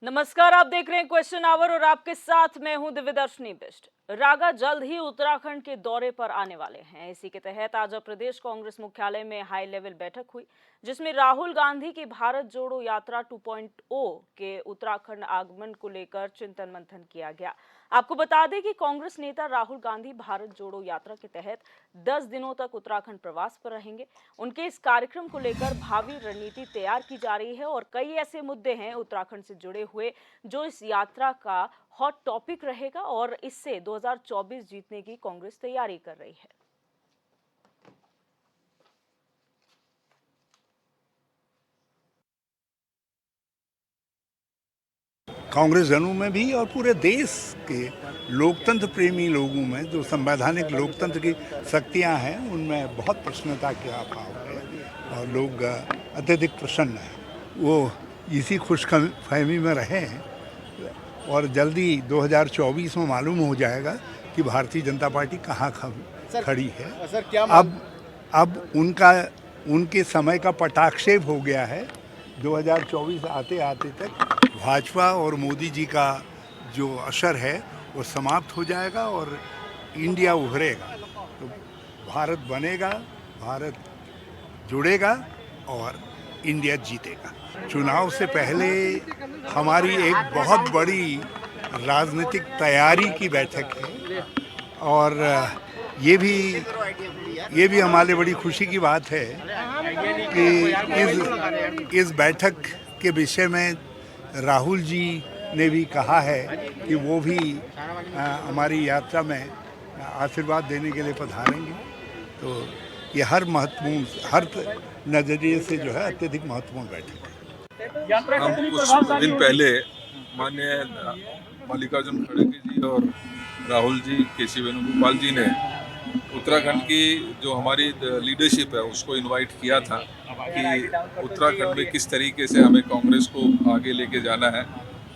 नमस्कार, आप देख रहे हैं क्वेश्चन आवर और आपके साथ मैं हूं दिव्यदर्शनी बिष्ट। रागा जल्द ही उत्तराखंड के दौरे पर आने वाले हैं। इसी के तहत आज प्रदेश कांग्रेस मुख्यालय में हाई लेवल बैठक हुई, जिसमें राहुल गांधी की भारत जोड़ो यात्रा 2.0 के उत्तराखंड आगमन को लेकर चिंतन मंथन किया गया। आपको बता दें कि कांग्रेस नेता राहुल गांधी भारत जोड़ो यात्रा के तहत 10 दिनों तक उत्तराखंड प्रवास पर रहेंगे। उनके इस कार्यक्रम को लेकर भावी रणनीति तैयार की जा रही है और कई ऐसे मुद्दे हैं उत्तराखंड से जुड़े हुए जो इस यात्रा का हॉट टॉपिक रहेगा और इससे 2024 जीतने की कांग्रेस तैयारी कर रही है। कांग्रेस जनों में भी और पूरे देश के लोकतंत्र प्रेमी लोगों में जो संवैधानिक लोकतंत्र की शक्तियां हैं उनमें बहुत प्रसन्नता का अभाव है और लोग अत्यधिक प्रसन्न हैं। वो इसी खुशफहमी में रहे हैं और जल्दी 2024 में मालूम हो जाएगा कि भारतीय जनता पार्टी कहाँ खड़ी है। सर क्या अब उनके समय का पटाक्षेप हो गया है। 2024 आते आते तक भाजपा और मोदी जी का जो असर है वो समाप्त हो जाएगा और इंडिया उभरेगा, तो भारत बनेगा, भारत जुड़ेगा और इंडिया जीतेगा। चुनाव से पहले हमारी एक बहुत बड़ी राजनीतिक तैयारी की बैठक है और ये भी हमारे लिए बड़ी खुशी की बात है कि इस बैठक के विषय में राहुल जी ने भी कहा है कि वो भी हमारी यात्रा में आशीर्वाद देने के लिए पधारेंगे। तो ये हर नज़रिए से जो है अत्यधिक महत्वपूर्ण बैठक है। हम कुछ दिन पहले माननीय मल्लिकार्जुन खड़गे जी और राहुल जी, केसी वेणुगोपाल जी ने उत्तराखंड की जो हमारी लीडरशिप है उसको इनवाइट किया था कि उत्तराखंड में किस तरीके से हमें कांग्रेस को आगे लेके जाना है।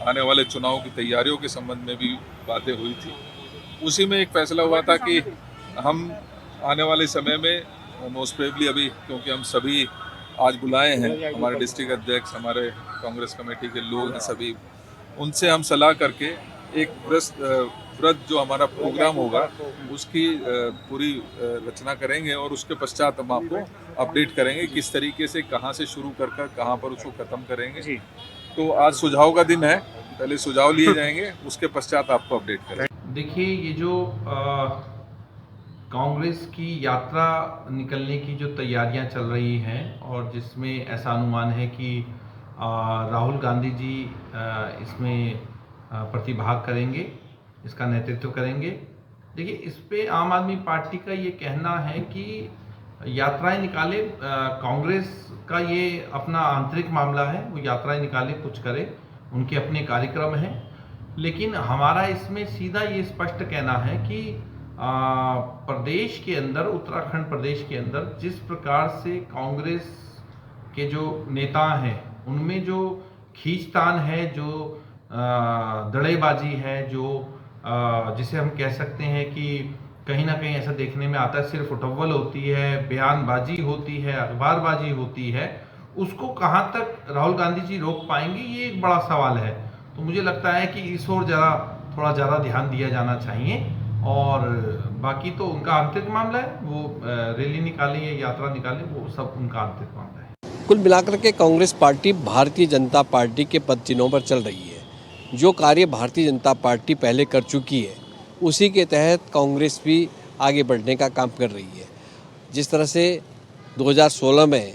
आने वाले चुनाव की तैयारियों के संबंध में भी बातें हुई थी। उसी में एक फैसला हुआ था कि हम आने वाले समय में मोस्ट प्रोबेबली अभी, क्योंकि हम सभी आज बुलाए हैं, हमारे डिस्ट्रिक्ट अध्यक्ष, हमारे कांग्रेस कमेटी के लोग हैं, सभी उनसे हम सलाह करके एक व्रत जो हमारा प्रोग्राम होगा उसकी पूरी रचना करेंगे और उसके पश्चात हम आपको अपडेट करेंगे किस तरीके से कहां से शुरू कर कहां पर उसको खत्म करेंगे। तो आज सुझाव का दिन है, पहले सुझाव लिए जाएंगे, उसके पश्चात आपको अपडेट करेंगे। देखिए, ये जो कांग्रेस की यात्रा निकलने की जो तैयारियां चल रही हैं और जिसमें ऐसा अनुमान है कि राहुल गांधी जी इसमें प्रतिभाग करेंगे, इसका नेतृत्व करेंगे। देखिए, इस पे आम आदमी पार्टी का ये कहना है कि यात्राएं निकाले, कांग्रेस का ये अपना आंतरिक मामला है, वो यात्राएं निकाले, कुछ करे, उनके अपने कार्यक्रम हैं। लेकिन हमारा इसमें सीधा ये स्पष्ट कहना है कि प्रदेश के अंदर, उत्तराखंड प्रदेश के अंदर जिस प्रकार से कांग्रेस के जो नेता हैं उनमें जो खींचतान है, जो दड़ेबाजी है, जो जिसे हम कह सकते हैं कि कहीं ना कहीं ऐसा देखने में आता है सिर्फ उठव्वल होती है, बयानबाजी होती है, अखबारबाजी होती है, उसको कहाँ तक राहुल गांधी जी रोक पाएंगे, ये एक बड़ा सवाल है। तो मुझे लगता है कि इस ओर थोड़ा ज़्यादा ध्यान दिया जाना चाहिए। और बाकी तो उनका आंतरिक मामला है, वो रैली निकालें या यात्रा निकालें, वो सब उनका आंतरिक मामला है। कुल मिलाकर के कांग्रेस पार्टी भारतीय जनता पार्टी के पदचिन्हों पर चल रही है। जो कार्य भारतीय जनता पार्टी पहले कर चुकी है उसी के तहत कांग्रेस भी आगे बढ़ने का काम कर रही है। जिस तरह से 2016 में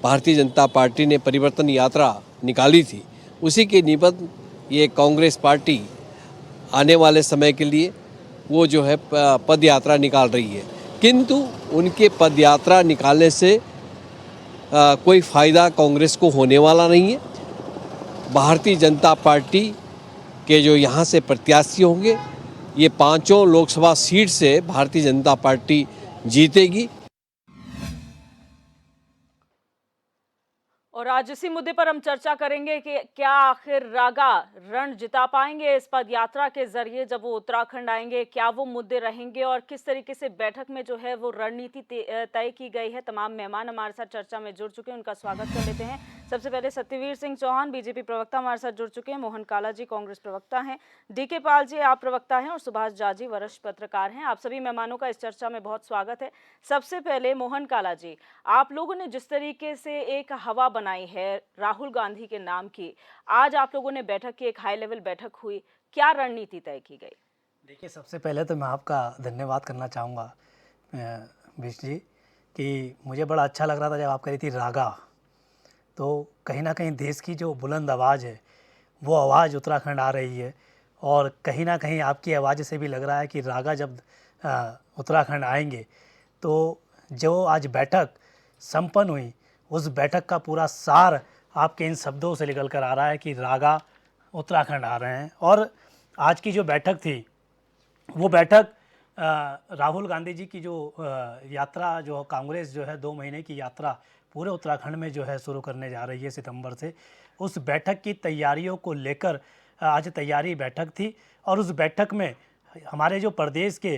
भारतीय जनता पार्टी ने परिवर्तन यात्रा निकाली थी, उसी के निबद्ध ये कांग्रेस पार्टी आने वाले समय के लिए वो जो है पद यात्रा निकाल रही है। किंतु उनके पद यात्रा निकालने से कोई फ़ायदा कांग्रेस को होने वाला नहीं है। भारतीय जनता पार्टी के जो यहाँ से प्रत्याशी होंगे, ये 5 लोकसभा सीट से भारतीय जनता पार्टी जीतेगी। और आज इसी मुद्दे पर हम चर्चा करेंगे कि क्या आखिर रागा रण जिता पाएंगे इस पद यात्रा के जरिए जब वो उत्तराखंड आएंगे, क्या वो मुद्दे रहेंगे और किस तरीके से बैठक में जो है वो रणनीति तय की गई है। तमाम मेहमान हमारे साथ चर्चा में जुड़ चुके हैं, उनका स्वागत कर लेते हैं। सबसे पहले सत्यवीर सिंह चौहान बीजेपी प्रवक्ता हमारे साथ जुड़ चुके हैं, मोहन काला जी कांग्रेस प्रवक्ता हैं, डीके पाल जी आप प्रवक्ता हैं और सुभाष जाजी वरिष्ठ पत्रकार हैं। आप सभी मेहमानों का इस चर्चा में बहुत स्वागत है। सबसे पहले मोहन काला जी, आप लोगों ने जिस तरीके से एक हवा बनाई है राहुल गांधी के नाम की, आज आप लोगों ने बैठक की, एक हाई लेवल बैठक हुई, क्या रणनीति तय की गई? देखिए, सबसे पहले तो मैं आपका धन्यवाद करना चाहूँगा बिश जी, कि मुझे बड़ा अच्छा लग रहा था जब आप कह रही थी रागा। तो कहीं ना कहीं देश की जो बुलंद आवाज़ है वो आवाज़ उत्तराखंड आ रही है, और कहीं ना कहीं आपकी आवाज़ से भी लग रहा है कि रागा जब उत्तराखंड आएंगे तो जो आज बैठक संपन्न हुई उस बैठक का पूरा सार आपके इन शब्दों से निकल कर आ रहा है कि रागा उत्तराखंड आ रहे हैं। और आज की जो बैठक थी वो बैठक राहुल गांधी जी की जो यात्रा जो कांग्रेस जो है 2 महीने की यात्रा पूरे उत्तराखंड में जो है शुरू करने जा रही है सितंबर से, उस बैठक की तैयारियों को लेकर आज तैयारी बैठक थी। और उस बैठक में हमारे जो प्रदेश के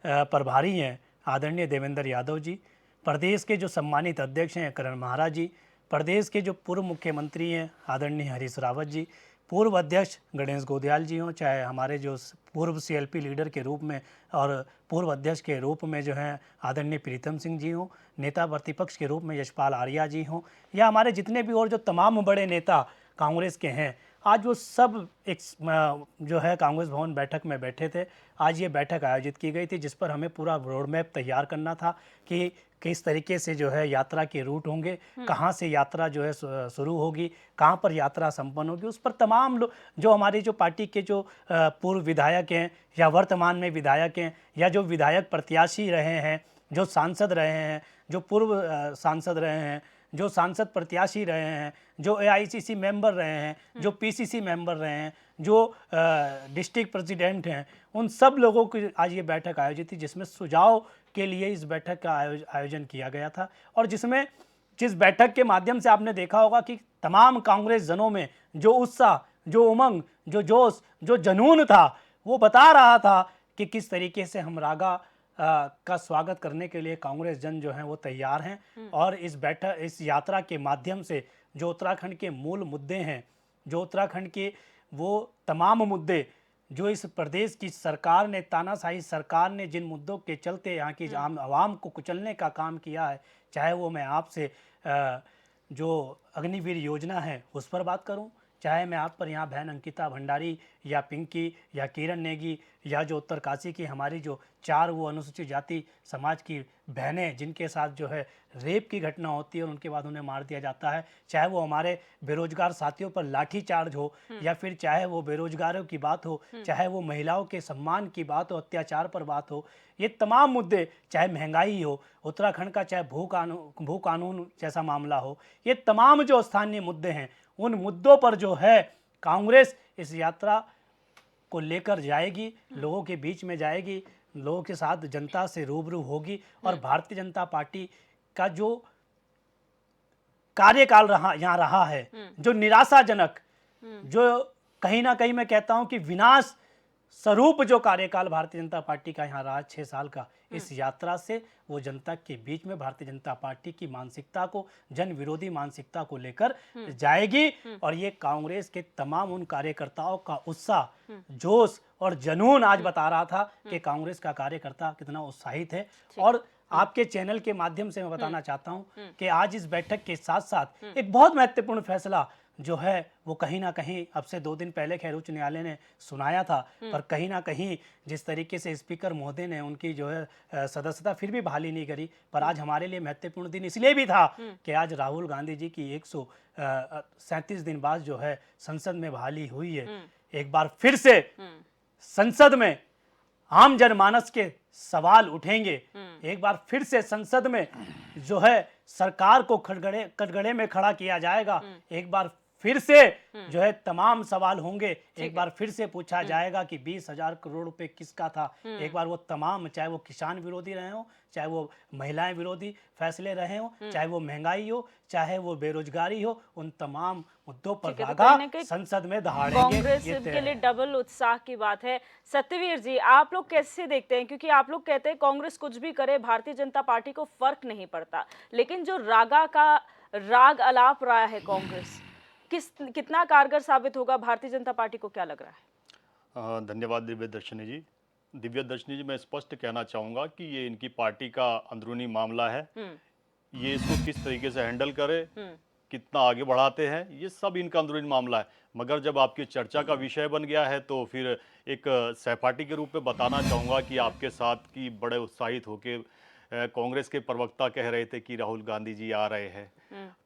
प्रभारी हैं आदरणीय देवेंद्र यादव जी, प्रदेश के जो सम्मानित अध्यक्ष हैं करण महाराज जी, प्रदेश के जो पूर्व मुख्यमंत्री हैं आदरणीय हरीश रावत जी, पूर्व अध्यक्ष गणेश गोदयाल जी हों, चाहे हमारे जो पूर्व सीएलपी लीडर के रूप में और पूर्व अध्यक्ष के रूप में जो हैं आदरणीय प्रीतम सिंह जी हों, नेता प्रतिपक्ष के रूप में यशपाल आर्या जी हों, या हमारे जितने भी और जो तमाम बड़े नेता कांग्रेस के हैं, आज वो सब एक जो है कांग्रेस भवन बैठक में बैठे थे। आज ये बैठक आयोजित की गई थी जिस पर हमें पूरा रोड मैप तैयार करना था कि किस तरीके से जो है यात्रा के रूट होंगे, कहाँ से यात्रा जो है शुरू होगी, कहाँ पर यात्रा संपन्न होगी, उस पर तमाम लोग जो हमारी जो पार्टी के जो पूर्व विधायक हैं या वर्तमान में विधायक हैं या जो विधायक प्रत्याशी रहे हैं, जो सांसद रहे हैं, जो पूर्व सांसद रहे हैं, जो सांसद प्रत्याशी रहे हैं, जो एआईसीसी मेंबर रहे हैं, जो पीसीसी मेंबर रहे हैं, जो डिस्ट्रिक्ट प्रेसिडेंट हैं, उन सब लोगों की आज ये बैठक आयोजित थी जिसमें सुझाव के लिए इस बैठक का आयोजन किया गया था। और जिस बैठक के माध्यम से आपने देखा होगा कि तमाम कांग्रेस जनों में जो उत्साह, जो उमंग, जो जोश, जो जुनून था, वो बता रहा था कि किस तरीके से हम रागा का स्वागत करने के लिए कांग्रेस जन जो हैं वो तैयार हैं। और इस यात्रा के माध्यम से जो उत्तराखंड के मूल मुद्दे हैं, जो उत्तराखंड के वो तमाम मुद्दे जो इस प्रदेश की सरकार ने, तानाशाही सरकार ने जिन मुद्दों के चलते यहाँ की आम आवाम को कुचलने का काम किया है, चाहे वो मैं आपसे जो अग्निवीर योजना है उस पर बात करूं, चाहे मैं आप पर यहाँ बहन अंकिता भंडारी या पिंकी या किरण नेगी या जो उत्तरकाशी की हमारी जो 4 वो अनुसूचित जाति समाज की बहनें जिनके साथ जो है रेप की घटना होती है और उनके बाद उन्हें मार दिया जाता है, चाहे वो हमारे बेरोजगार साथियों पर लाठी चार्ज हो, या फिर चाहे वो बेरोजगारों की बात हो, चाहे वो महिलाओं के सम्मान की बात हो, अत्याचार पर बात हो, ये तमाम मुद्दे, चाहे महंगाई हो, उत्तराखंड का चाहे भू कानून जैसा मामला हो, ये तमाम जो स्थानीय मुद्दे हैं, उन मुद्दों पर जो है कांग्रेस इस यात्रा को लेकर जाएगी, लोगों के बीच में जाएगी, लोगों के साथ जनता से रूबरू होगी। और भारतीय जनता पार्टी का जो कार्यकाल यहाँ रहा है, जो निराशाजनक, जो कहीं ना कहीं मैं कहता हूं कि विनाश स्वरूप जो कार्यकाल भारतीय जनता पार्टी का यहाँ रहा 6 साल का, इस यात्रा से वो जनता के बीच में भारतीय जनता पार्टी की मानसिकता को, जन विरोधी मानसिकता को लेकर जाएगी। और ये कांग्रेस के तमाम उन कार्यकर्ताओं का उत्साह, जोश और जुनून आज बता रहा था कि कांग्रेस का कार्यकर्ता कितना उत्साहित है। और आपके चैनल के माध्यम से मैं बताना चाहता हूं कि आज इस बैठक के साथ साथ एक बहुत महत्वपूर्ण फैसला जो है वो कहीं ना कहीं अब से 2 दिन पहले खैर उच्च न्यायालय ने सुनाया था, पर कहीं ना कहीं जिस तरीके से स्पीकर महोदय ने उनकी जो है सदस्यता फिर भी बहाली नहीं करी, पर आज हमारे लिए महत्वपूर्ण दिन इसलिए भी था कि आज राहुल गांधी जी की 137 दिन बाद जो है संसद में बहाली हुई है। एक बार फिर से संसद में आम जनमानस के सवाल उठेंगे, एक बार फिर से संसद में जो है सरकार को कटघरे में खड़ा किया जाएगा, एक बार फिर से जो है तमाम सवाल होंगे, एक बार फिर से पूछा जाएगा कि 20,000 करोड़ रुपए किसका था। एक बार वो तमाम, चाहे वो किसान विरोधी रहे हो, चाहे वो महिलाएं विरोधी फैसले रहे हो, चाहे वो महंगाई हो, चाहे वो बेरोजगारी हो, उन तमाम मुद्दों पर धागा संसद में दहाड़ेंगे। कांग्रेस के लिए डबल उत्साह की बात है। सत्यवीर जी, आप लोग कैसे देखते हैं, क्योंकि आप लोग कहते हैं कांग्रेस कुछ भी करे भारतीय जनता पार्टी को फर्क नहीं पड़ता, लेकिन जो रागा का राग अलाप रहा है कांग्रेस, कितना कारगर साबित होगा? भारतीय जनता पार्टी को क्या लग रहा है? धन्यवाद दिव्य दर्शनी जी। दिव्य दर्शनी जी, मैं स्पष्ट कहना चाहूँगा कि ये इनकी पार्टी का अंदरूनी मामला है। ये इसको किस तरीके से हैंडल करे, कितना आगे बढ़ाते हैं, ये सब इनका अंदरूनी मामला है। मगर जब आपकी चर्चा का विषय बन गया है तो फिर एक सहपाठी के रूप में बताना चाहूँगा कि आपके साथ की बड़े उत्साहित होकर कांग्रेस के प्रवक्ता कह रहे थे कि राहुल गांधी जी आ रहे हैं,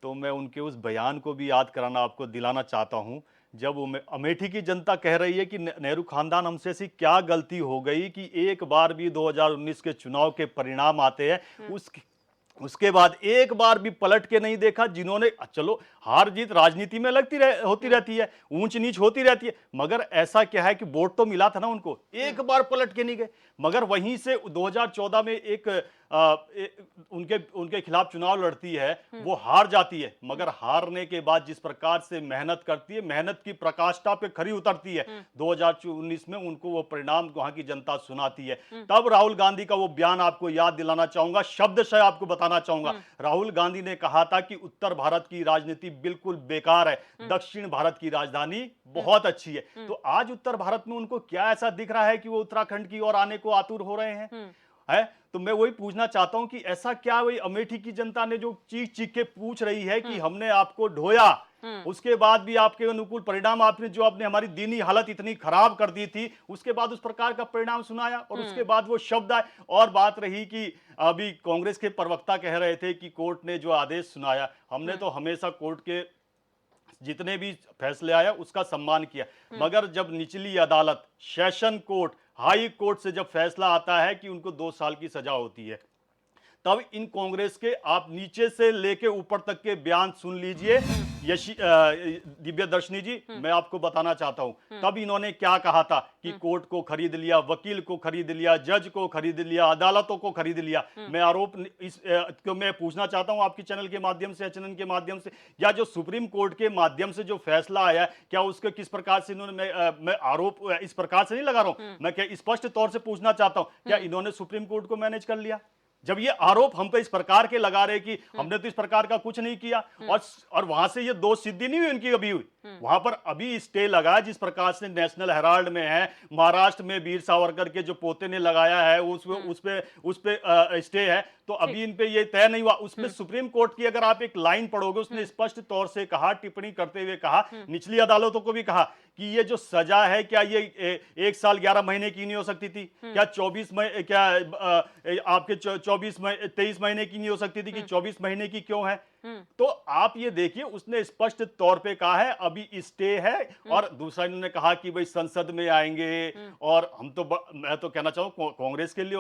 तो मैं उनके उस बयान को भी याद कराना आपको दिलाना चाहता हूं, जब वो अमेठी की जनता कह रही है कि नेहरू खानदान हमसे ऐसी क्या गलती हो गई कि एक बार भी 2019 के चुनाव के परिणाम आते हैं, उसके बाद एक बार भी पलट के नहीं देखा। जिन्होंने, चलो हार जीत राजनीति में होती रहती है, ऊंच नीच होती रहती है, मगर ऐसा क्या है कि वोट तो मिला था ना उनको, एक बार पलट के नहीं गए। मगर वहीं से 2014 में उनके खिलाफ चुनाव लड़ती है, वो हार जाती है, मगर हारने के बाद जिस प्रकार से मेहनत करती है, मेहनत की प्रकाष्ठा पे खरी उतरती है, 2019 में उनको वो परिणाम वहां की जनता सुनाती है। तब राहुल गांधी का वो बयान आपको याद दिलाना चाहूंगा, शब्दशः आपको बताना चाहूंगा। राहुल गांधी ने कहा था कि उत्तर भारत की राजनीति बिल्कुल बेकार है, दक्षिण भारत की राजधानी बहुत अच्छी है। तो आज उत्तर भारत में उनको क्या ऐसा दिख रहा है कि वो उत्तराखंड की ओर आने को आतुर हो रहे हैं? है तो मैं वही पूछना चाहता हूं कि ऐसा क्या वही अमेठी की जनता ने जो चीख चीख के पूछ रही है कि हमने आपको ढोया, उसके बाद भी आपके अनुकूल परिणाम, आपने हमारी दीनी हालत इतनी खराब कर दी थी, उसके बाद उस प्रकार का परिणाम सुनाया, और उसके बाद वो शब्द आए। और बात रही कि अभी कांग्रेस के प्रवक्ता कह रहे थे कि कोर्ट ने जो आदेश सुनाया, हमने तो हमेशा कोर्ट के जितने भी फैसले आया उसका सम्मान किया, मगर जब निचली अदालत, सेशन कोर्ट, हाई कोर्ट से जब फैसला आता है कि उनको 2 साल की सजा होती है, तब इन कांग्रेस के आप नीचे से लेके ऊपर तक के बयान सुन लीजिए। दिव्य दर्शनी जी, मैं आपको बताना चाहता हूं, तब इन्होंने क्या कहा था कि कोर्ट को खरीद लिया, वकील को खरीद लिया, जज को खरीद लिया, अदालतों को खरीद लिया। मैं पूछना चाहता हूं आपके चैनल के माध्यम से, एचएनएन के माध्यम से, या जो सुप्रीम कोर्ट के माध्यम से जो फैसला आया, क्या उसके किस प्रकार से इन्होंने, मैं आरोप इस प्रकार से नहीं लगा रहा हूं, मैं क्या स्पष्ट तौर से पूछना चाहता हूं, क्या इन्होंने सुप्रीम कोर्ट को मैनेज कर लिया? जब ये आरोप हम पे इस प्रकार के लगा रहे कि हमने तो इस प्रकार का कुछ नहीं किया, और वहां से ये दोष सिद्धि नहीं हुई उनकी अभी हुई, वहां पर अभी स्टे लगा, जिस प्रकार से नेशनल हेराल्ड में है, महाराष्ट्र में वीर सावरकर के जो पोते ने लगाया है उस पे स्टे है, तो अभी इन पे ये तय नहीं हुआ। उसमें सुप्रीम कोर्ट की अगर आप एक लाइन पढ़ोगे, उसने स्पष्ट तौर से कहा, टिप्पणी करते हुए कहा, निचली अदालतों को भी कहा कि ये जो सजा है, क्या ये 1 साल 11 महीने की नहीं हो सकती थी? क्या 23 महीने की नहीं हो सकती थी? कि 24 महीने की क्यों है? तो आप ये देखिए, उसने स्पष्ट तौर पे कहा है अभी स्टे है, और दूसरा इन्होंने कहा कि भाई संसद में आएंगे, और मैं तो कहना चाहूँ कांग्रेस के लिए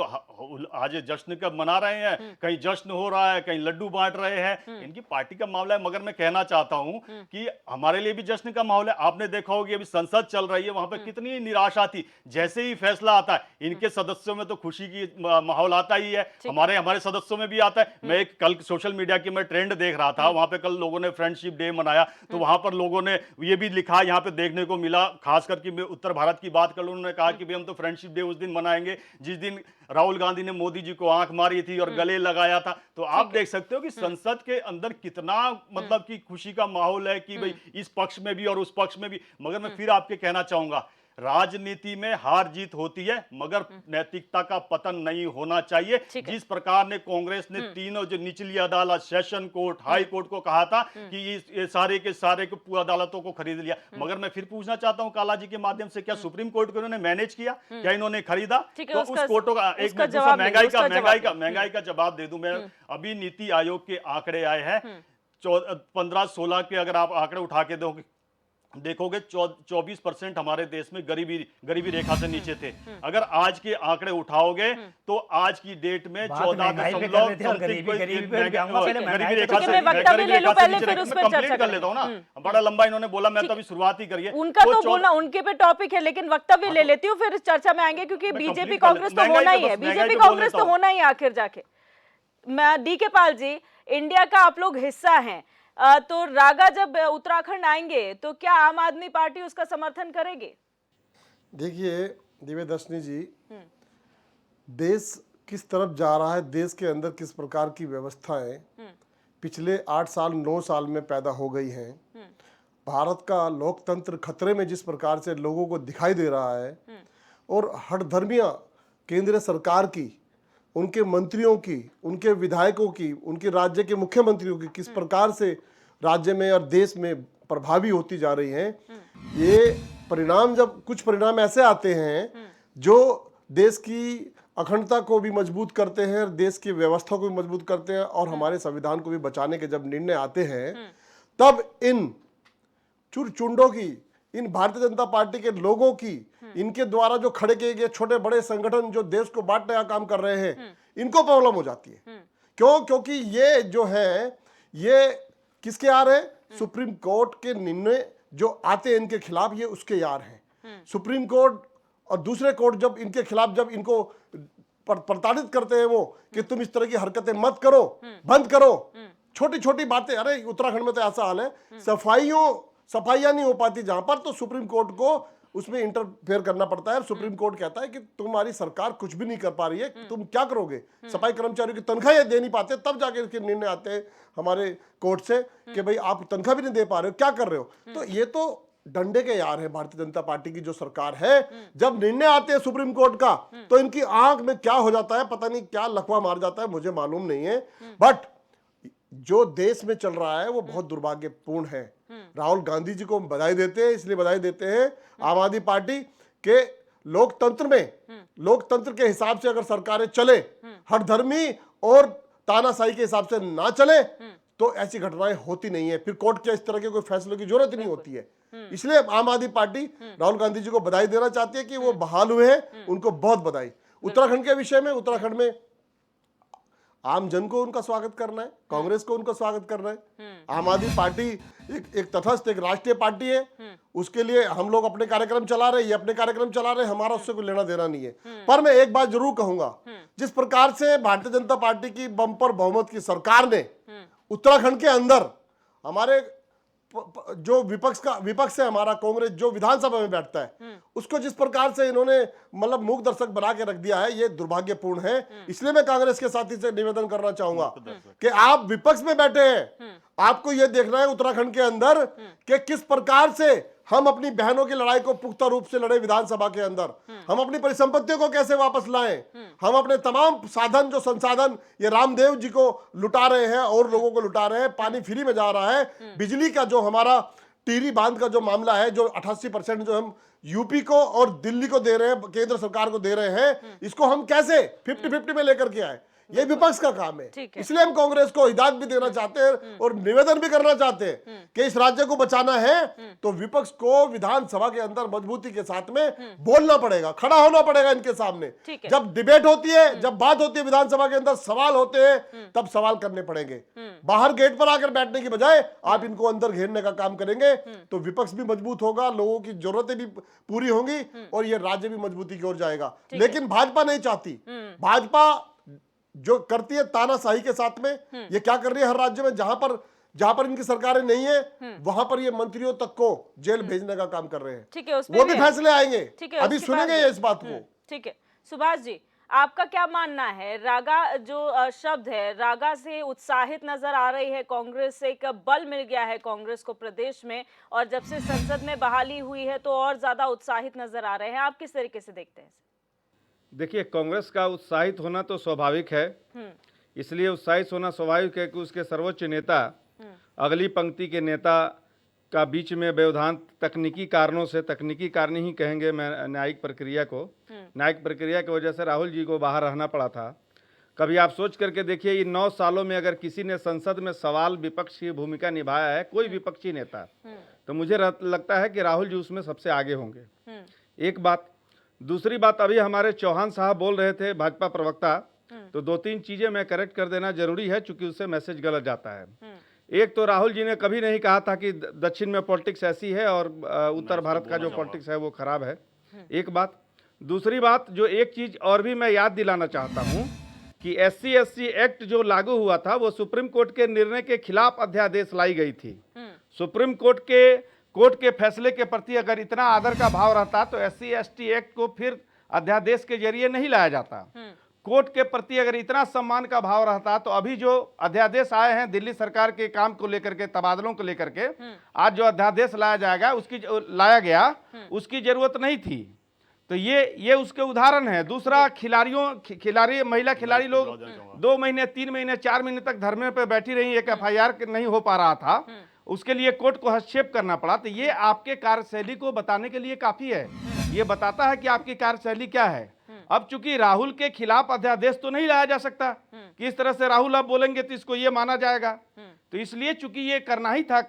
आज जश्न कब मना रहे हैं, कहीं जश्न हो रहा है, कहीं लड्डू बांट रहे हैं, इनकी पार्टी का मामला है। मगर मैं कहना चाहता हूं कि हमारे लिए भी जश्न का माहौल है। आपने देखा होगा अभी संसद चल रही है, वहां पे कितनी निराशा थी, जैसे ही फैसला आता है इनके सदस्यों में तो खुशी की माहौल आता ही है, हमारे सदस्यों में भी आता है। मैं एक कल सोशल मीडिया की मैं ट्रेंड देख रहा था, वहां पे कल लोगों ने फ्रेंडशिप डे मनाया, तो वहां पर लोगों ने ये भी लिखा, यहाँ पे देखने को मिला, खास करके मैं उत्तर भारत की बात कर लूं, उन्होंने कहा कि भाई हम तो फ्रेंडशिप डे उस दिन मनाएंगे जिस दिन राहुल गांधी ने मोदी जी को आंख मारी थी और गले लगाया था। तो आप देख सकते हो कि संसद के अंदर कितना मतलब कि खुशी का माहौल है कि भाई इस पक्ष में भी और उस पक्ष में भी। मगर मैं फिर आपके कहना चाहूंगा, राजनीति में हार जीत होती है, मगर नैतिकता का पतन नहीं होना चाहिए। जिस प्रकार ने कांग्रेस ने तीनों जो निचली अदालत, सेशन कोर्ट, हाई कोर्ट को कहा था कि ये सारे के सारे को अदालतों को खरीद लिया, मगर मैं फिर पूछना चाहता हूं काला जी के माध्यम से, क्या सुप्रीम कोर्ट को इन्होंने मैनेज किया? क्या इन्होंने खरीदा? तो उस कोर्टों का एक महंगाई का जवाब दे दूं मैं। अभी नीति आयोग के आंकड़े आए हैं 15-16 के, अगर आप आंकड़े उठा के देखोगे 24% हमारे देश में गरीबी रेखा से नीचे थे। अगर आज के आंकड़े उठाओगे तो आज की डेट में 14 गरीबी रेखा से कंप्लीट कर लेता हूं ना, बड़ा लंबा इन्होंने बोला, मैं तो अभी शुरुआत ही करिए। उनका तो बोलना उनके पे टॉपिक है, लेकिन वक्तव्य ले लेती हूँ, फिर चर्चा में आएंगे, क्योंकि बीजेपी कांग्रेस तो होना ही है, बीजेपी कांग्रेस तो होना ही आखिर जाके। डी के पाल जी, इंडिया का आप लोग हिस्सा हैं, तो रागा जब उत्तराखंड आएंगे तो क्या आम आदमी पार्टी उसका समर्थन करेगी? देखिए दिव्य दर्शनी जी, देश किस तरफ जा रहा है, देश के अंदर किस प्रकार की व्यवस्थाएं, पिछले 8 साल 9 साल में पैदा हो गई हैं। भारत का लोकतंत्र खतरे में जिस प्रकार से लोगों को दिखाई दे रहा है और हठधर्मियाँ केंद्र सरकार की, उनके मंत्रियों की, उनके विधायकों की, उनके राज्य के मुख्यमंत्रियों की किस प्रकार से राज्य में और देश में प्रभावी होती जा रही हैं, ये परिणाम, जब कुछ परिणाम ऐसे आते हैं जो देश की अखंडता को भी मजबूत करते हैं और देश की व्यवस्था को भी मजबूत करते हैं और हमारे संविधान को भी बचाने के जब निर्णय आते हैं, तब इन चुरचुंडों की, इन भारतीय जनता पार्टी के लोगों की, इनके द्वारा जो खड़े किए गए छोटे बड़े संगठन जो देश को बांटने का काम कर रहे हैं, इनको प्रॉब्लम हो जाती है। क्यों? क्योंकि ये जो है ये किसके यार है? सुप्रीम कोर्ट के निर्णय जो आते हैं इनके खिलाफ, ये उसके यार हैं। सुप्रीम कोर्ट और दूसरे कोर्ट जब इनके खिलाफ, जब इनको प्रताड़ित करते हैं वो कि तुम इस तरह की हरकतें मत करो, बंद करो, छोटी छोटी बातें, अरे उत्तराखंड में तो ऐसा हाल है, सफाइयां नहीं हो पाती जहां पर, तो सुप्रीम कोर्ट को उसमें इंटरफेयर करना पड़ता है। सुप्रीम कोर्ट कहता है कि तुम्हारी सरकार कुछ भी नहीं कर पा रही है, तुम क्या करोगे? सफाई कर्मचारियों की तनख्वाह ये दे नहीं पाते, तब जाके इसके निर्णय आते हैं हमारे कोर्ट से कि भाई आप तनख्वाह भी नहीं दे पा रहे हो, क्या कर रहे हो? तो ये तो डंडे के यार है भारतीय जनता पार्टी की जो सरकार है। जब निर्णय आते हैं सुप्रीम कोर्ट का, तो इनकी आंख में क्या हो जाता है, पता नहीं क्या लकवा मार जाता है, मुझे मालूम नहीं है। बट जो देश में चल रहा है वो बहुत दुर्भाग्यपूर्ण है। राहुल गांधी जी को हम बधाई देते हैं, इसलिए बधाई देते हैं, आम आदमी पार्टी के लोकतंत्र में, लोकतंत्र के हिसाब से अगर सरकारें चले, हठधर्मी और तानाशाही के हिसाब से ना चले, तो ऐसी घटनाएं होती नहीं है, फिर कोर्ट के इस तरह के कोई फैसलों की जरूरत नहीं होती है। इसलिए आम आदमी पार्टी राहुल गांधी जी को बधाई देना चाहती है कि वो बहाल हुए हैं, उनको बहुत बधाई। उत्तराखंड के विषय में, उत्तराखंड में आम जन को उनका स्वागत करना है, कांग्रेस को उनका स्वागत करना है। आम आदमी पार्टी एक तटस्थ, एक राष्ट्रीय पार्टी है, उसके लिए हम लोग अपने कार्यक्रम चला रहे, ये अपने कार्यक्रम चला रहे, हमारा उससे कोई लेना देना नहीं है। पर मैं एक बात जरूर कहूंगा, जिस प्रकार से भारतीय जनता पार्टी की बंपर बहुमत की सरकार ने उत्तराखंड के अंदर हमारे जो विपक्ष है हमारा कांग्रेस, जो विधानसभा में बैठता है, उसको जिस प्रकार से इन्होंने मतलब मूक दर्शक बना के रख दिया है, ये दुर्भाग्यपूर्ण है। इसलिए मैं कांग्रेस के साथी से निवेदन करना चाहूंगा कि आप विपक्ष में बैठे हैं, आपको यह देखना है उत्तराखंड के अंदर कि किस प्रकार से हम अपनी बहनों की लड़ाई को पुख्ता रूप से लड़े विधानसभा के अंदर, हम अपनी परिसंपत्तियों को कैसे वापस लाएं, हम अपने तमाम साधन, जो संसाधन ये रामदेव जी को लुटा रहे हैं और लोगों को लुटा रहे हैं, पानी फ्री में जा रहा है, बिजली का जो हमारा टिहरी बांध का जो मामला है, जो 88% जो हम यूपी को और दिल्ली को दे रहे हैं, केंद्र सरकार को दे रहे हैं, इसको हम कैसे 50-50 में लेकर के आए, ये विपक्ष का काम है। इसलिए हम कांग्रेस को हिदायत भी देना चाहते हैं और निवेदन भी करना चाहते हैं कि इस राज्य को बचाना है तो विपक्ष को विधानसभा के अंदर मजबूती के साथ में बोलना पड़ेगा, खड़ा होना पड़ेगा इनके सामने। जब डिबेट होती है, जब बात होती है विधानसभा के अंदर, सवाल होते हैं, तब सवाल करने पड़ेंगे। बाहर गेट पर आकर बैठने की बजाय आप इनको अंदर घेरने का काम करेंगे तो विपक्ष भी मजबूत होगा, लोगों की जरूरतें भी पूरी होंगी और ये राज्य भी मजबूती की ओर जाएगा। लेकिन भाजपा नहीं चाहती। भाजपा जो करती है तानाशाही के साथ में, ये क्या कर रही है हर राज्य में, जहां पर इनकी सरकारें नहीं है, वहां पर ये मंत्रियों तक को जेल भेजने का काम कर रहे हैं। ठीक है, वो भी फैसले आएंगे, अभी उसके सुनेंगे बाद इस बात को। ठीक है, सुभाष जी, आपका क्या मानना है? रागा जो शब्द है, रागा से उत्साहित नजर आ रही है कांग्रेस, एक बल मिल गया है कांग्रेस को प्रदेश में, और जब से संसद में बहाली हुई है तो और ज्यादा उत्साहित नजर आ रहे हैं। आप किस तरीके से देखते हैं? देखिए, कांग्रेस का उत्साहित होना तो स्वाभाविक है, इसलिए उत्साहित होना स्वाभाविक है कि उसके सर्वोच्च नेता अगली पंक्ति के नेता का बीच में व्यवधान तकनीकी कारणों से, तकनीकी कारण ही कहेंगे मैं न्यायिक प्रक्रिया को, न्यायिक प्रक्रिया की वजह से राहुल जी को बाहर रहना पड़ा था। कभी आप सोच करके देखिए, इन 9 सालों में अगर किसी ने संसद में सवाल विपक्ष की भूमिका निभाया है, कोई विपक्षी नेता, तो मुझे लगता है कि राहुल जी उसमें सबसे आगे होंगे। एक बात। दूसरी बात, अभी हमारे चौहान साहब बोल रहे थे, भाजपा प्रवक्ता, तो 2-3 चीजें मैं करेक्ट कर देना जरूरी है, चूंकि उससे मैसेज गलत जाता है। एक तो राहुल जी ने कभी नहीं कहा था कि दक्षिण में पॉलिटिक्स ऐसी है और उत्तर भारत का जो पॉलिटिक्स है वो खराब है, एक बात। दूसरी बात, जो एक चीज और भी मैं याद दिलाना चाहता हूं कि SC/ST एक्ट जो लागू हुआ था वो सुप्रीम कोर्ट के निर्णय के खिलाफ अध्यादेश लाई गई थी। सुप्रीम कोर्ट के फैसले के प्रति अगर इतना आदर का भाव रहता तो SC/ST एक्ट को फिर अध्यादेश के जरिए नहीं लाया जाता। कोर्ट के प्रति अगर इतना सम्मान का भाव रहता तो अभी जो अध्यादेश आए हैं दिल्ली सरकार के काम को लेकर के, तबादलों को लेकर के, आज जो अध्यादेश लाया जाएगा लाया गया उसकी जरूरत नहीं थी। तो ये उसके उदाहरण है। दूसरा, महिला खिलाड़ी लोग 2 महीने 3 महीने 4 महीने तक धरने पर बैठी रही, एक FIR नहीं हो पा रहा था, उसके लिए कोर्ट को हस्तक्षेप करना पड़ा। तो ये आपके कार्यशैली को बताने के लिए काफी है, ये बताता है कि आपकी कार्यशैली क्या है। अब चूंकि राहुल के खिलाफ अध्यादेश तो नहीं लाया जा सकता कि इस तरह से राहुल अब बोलेंगे तो इसको ये माना जाएगा, तो इसलिए चूंकि ये करना ही था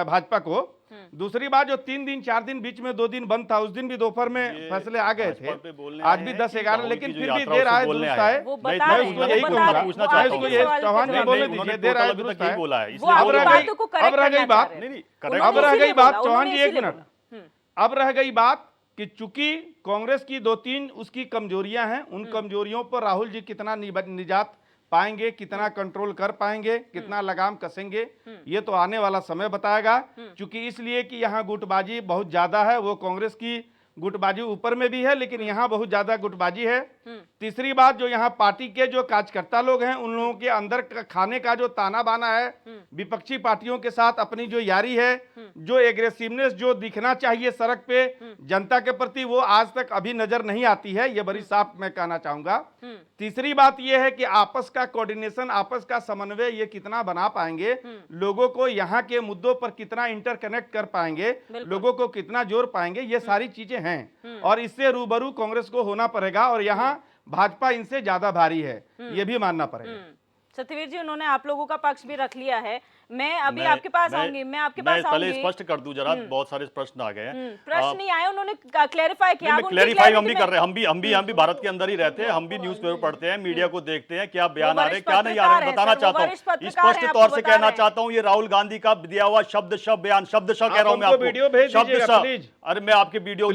भाजपा को। दूसरी बात, जो 3 दिन 4 दिन बीच में 2 दिन बंद था, उस दिन भी दोपहर में फैसले आ गए थे, आज भी 10-11, लेकिन फिर भी देर आए दुरुस्त आए। मैं उसको यही कहूंगा, चौहान जी बोलने दीजिए, देर आए दुरुस्त आए। अब रह गई बात चौहान जी, 1 मिनट, अब रह गई बात कि चूंकि कांग्रेस की 2-3 उसकी कमजोरियां हैं, उन कमजोरियों पर राहुल जी कितना निजात पाएंगे, कितना कंट्रोल कर पाएंगे, कितना लगाम कसेंगे, ये तो आने वाला समय बताएगा। क्योंकि इसलिए कि यहाँ गुटबाजी बहुत ज्यादा है, वो कांग्रेस की गुटबाजी ऊपर में भी है, लेकिन यहाँ बहुत ज्यादा गुटबाजी है। तीसरी बात, जो यहाँ पार्टी के जो कार्यकर्ता लोग हैं, उन लोगों के अंदर खाने का जो ताना बाना है, विपक्षी पार्टियों के साथ अपनी जो यारी है, जो एग्रेसिवनेस जो दिखना चाहिए सड़क पे जनता के प्रति, वो आज तक अभी नजर नहीं आती है, ये बड़ी साफ मैं कहना चाहूंगा। तीसरी बात यह है कि आपस का कोऑर्डिनेशन, आपस का समन्वय ये कितना बना पाएंगे, लोगों को यहाँ के मुद्दों पर कितना इंटरकनेक्ट कर पाएंगे, लोगों को कितना जोड़ पाएंगे, ये सारी चीजें हैं और इससे रूबरू कांग्रेस को होना पड़ेगा और यहाँ भाजपा इनसे ज्यादा भारी है, ये भी मानना पड़ेगा। सत्यवीर जी, उन्होंने आप लोगों का पक्ष भी रख लिया है। मैं अभी आपके पास आऊंगी, मैं आपके पास आऊंगी। पहले स्पष्ट कर दूं जरा, बहुत सारे प्रश्न आ गए हैं। प्रश्न नहीं आए, उन्होंने क्लैरिफाई किया। क्लैरिफाई हम भी कर रहे हैं, हम भी भारत के अंदर ही रहते हैं, हम भी न्यूज़पेपर पढ़ते हैं, मीडिया को देखते हैं, क्या बयान आ रहे हैं क्या नहीं आ रहे हैं, बताना चाहता हूँ, स्पष्ट तौर से कहना चाहता हूँ, ये राहुल गांधी का दिया हुआ शब्द बयान, शब्दशः कह रहा हूँ मैं आपको, शब्दशः। अरे मैं आपके वीडियो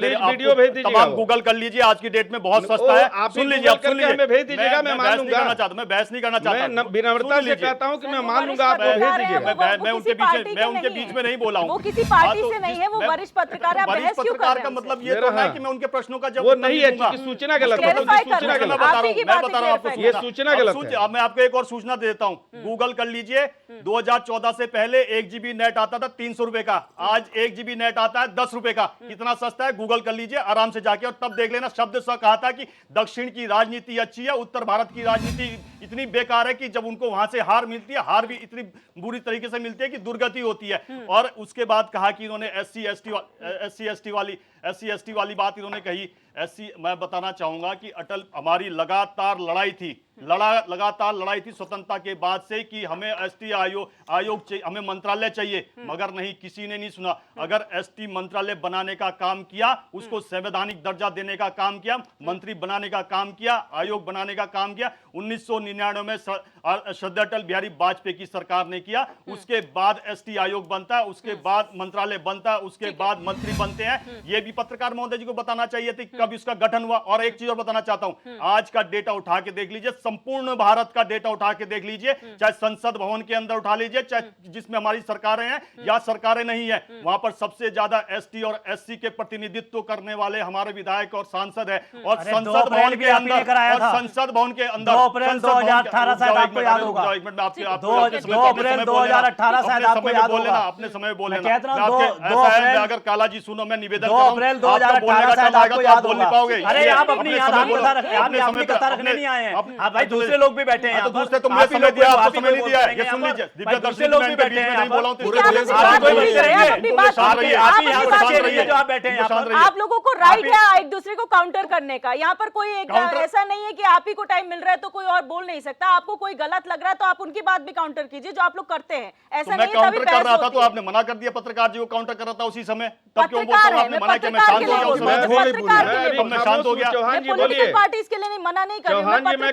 तमाम गूगल कर लीजिए, आज की डेट में बहुत सस्ता है, सुन लीजिए, आप सुन लीजिए, भेज दीजिएगा, मैं मान लूंगा। मैं बहस नहीं करना चाहता, विनम्रता से कहता हूं कि मैं मान लूंगा, आप भेज दीजिएगा। मैं उनके बीच में नहीं बोला हूं। वो किसी पार्टी से नहीं है, वो वरिष्ठ पत्रकार है। वरिष्ठ पत्रकार का मतलब ये तो है कि मैं उनके प्रश्नों का जवाब वो नहीं है, क्योंकि सूचना गलत है, सूचना गलत, मैं बता रहा हूं, ये सूचना गलत है। मैं आपको एक और सूचना देता हूं, गूगल कर लीजिए, 2014 से पहले 1 GB नेट आता था 300 रुपए का, आज 1 GB नेट आता है 10 रुपए का। कितना सस्ता है, गूगल कर लीजिए आराम से जाके और तब देख लेना। शब्द सा कहा था कि दक्षिण की राजनीति अच्छी है, उत्तर भारत की राजनीति इतनी बेकार है कि जब उनको वहां से हार मिलती है, हार भी इतनी बुरी तरीके से मिलती है कि दुर्गति होती है। और उसके बाद कहा कि इन्होंने SC ST वाली बात इन्होंने कही। मैं बताना चाहूंगा कि अटल हमारी लगातार लड़ाई थी स्वतंत्रता के बाद से कि हमें ST आयोग चाहिए, हमें मंत्रालय चाहिए, मगर नहीं, किसी ने नहीं सुना। अगर ST मंत्रालय बनाने का काम किया, उसको संवैधानिक दर्जा देने का काम किया, मंत्री बनाने का काम किया, आयोग बनाने का काम किया, 1999 में श्रद्धा अटल बिहारी वाजपेयी की सरकार ने किया। उसके बाद ST आयोग बनता है, उसके बाद मंत्रालय बनता है, उसके बाद मंत्री बनते हैं। ये भी पत्रकार महोदय जी को बताना चाहिए था कब इसका गठन हुआ। और एक चीज और बताना चाहता हूं, आज का डेटा उठा के देख लीजिए, संपूर्ण भारत का डेटा उठा के देख लीजिए, चाहे संसद भवन के अंदर उठा लीजिए, चाहे जिसमें हमारी सरकारें हैं या सरकारें नहीं है, वहां पर सबसे ज्यादा ST और SC के प्रतिनिधित्व करने वाले हमारे विधायक और सांसद है। और संसद भवन के अंदर 2 अप्रैल 2018 शायद आपको याद होगा, 2 अप्रैल 2018 शायद आपको याद होगा, अपने समय बोले ना, 2 अप्रैल, अगर काला जी सुनो, मैं निवेदन 2 अप्रैल 2018 शायद आपको याद होगा। अरे आप अपनी अपनी कथा रखने नहीं आए हैं, आप भाई दूसरे लोग भी बैठे हैं, दूसरे तुमने समय दिया, आपको समय नहीं दिया, ये सुन लीजिए, दिव्या दूसरे लोग भी बैठे हैं, आप लोगों को राइट है एक दूसरे को काउंटर करने का। यहाँ पर कोई ऐसा नहीं है कि आप ही को टाइम मिल रहा है तो कोई और बोल नहीं सकता। आपको कोई गलत लग रहा है तो आप उनकी बात भी काउंटर कीजिए, जो आप लोग करते हैं। ऐसा नहीं है काउंटर कर रहा था तो आपने मना कर दिया, पत्रकार जी को काउंटर कर रहा था उसी समय, तब क्यों बोलता हूं आपने मना किया? मैं शांत हो गया, मैं शांत हो गया। चौहान जी बोलिए, पार्टी इसके लिए नहीं मना नहीं कर रही, चौहान जी मैं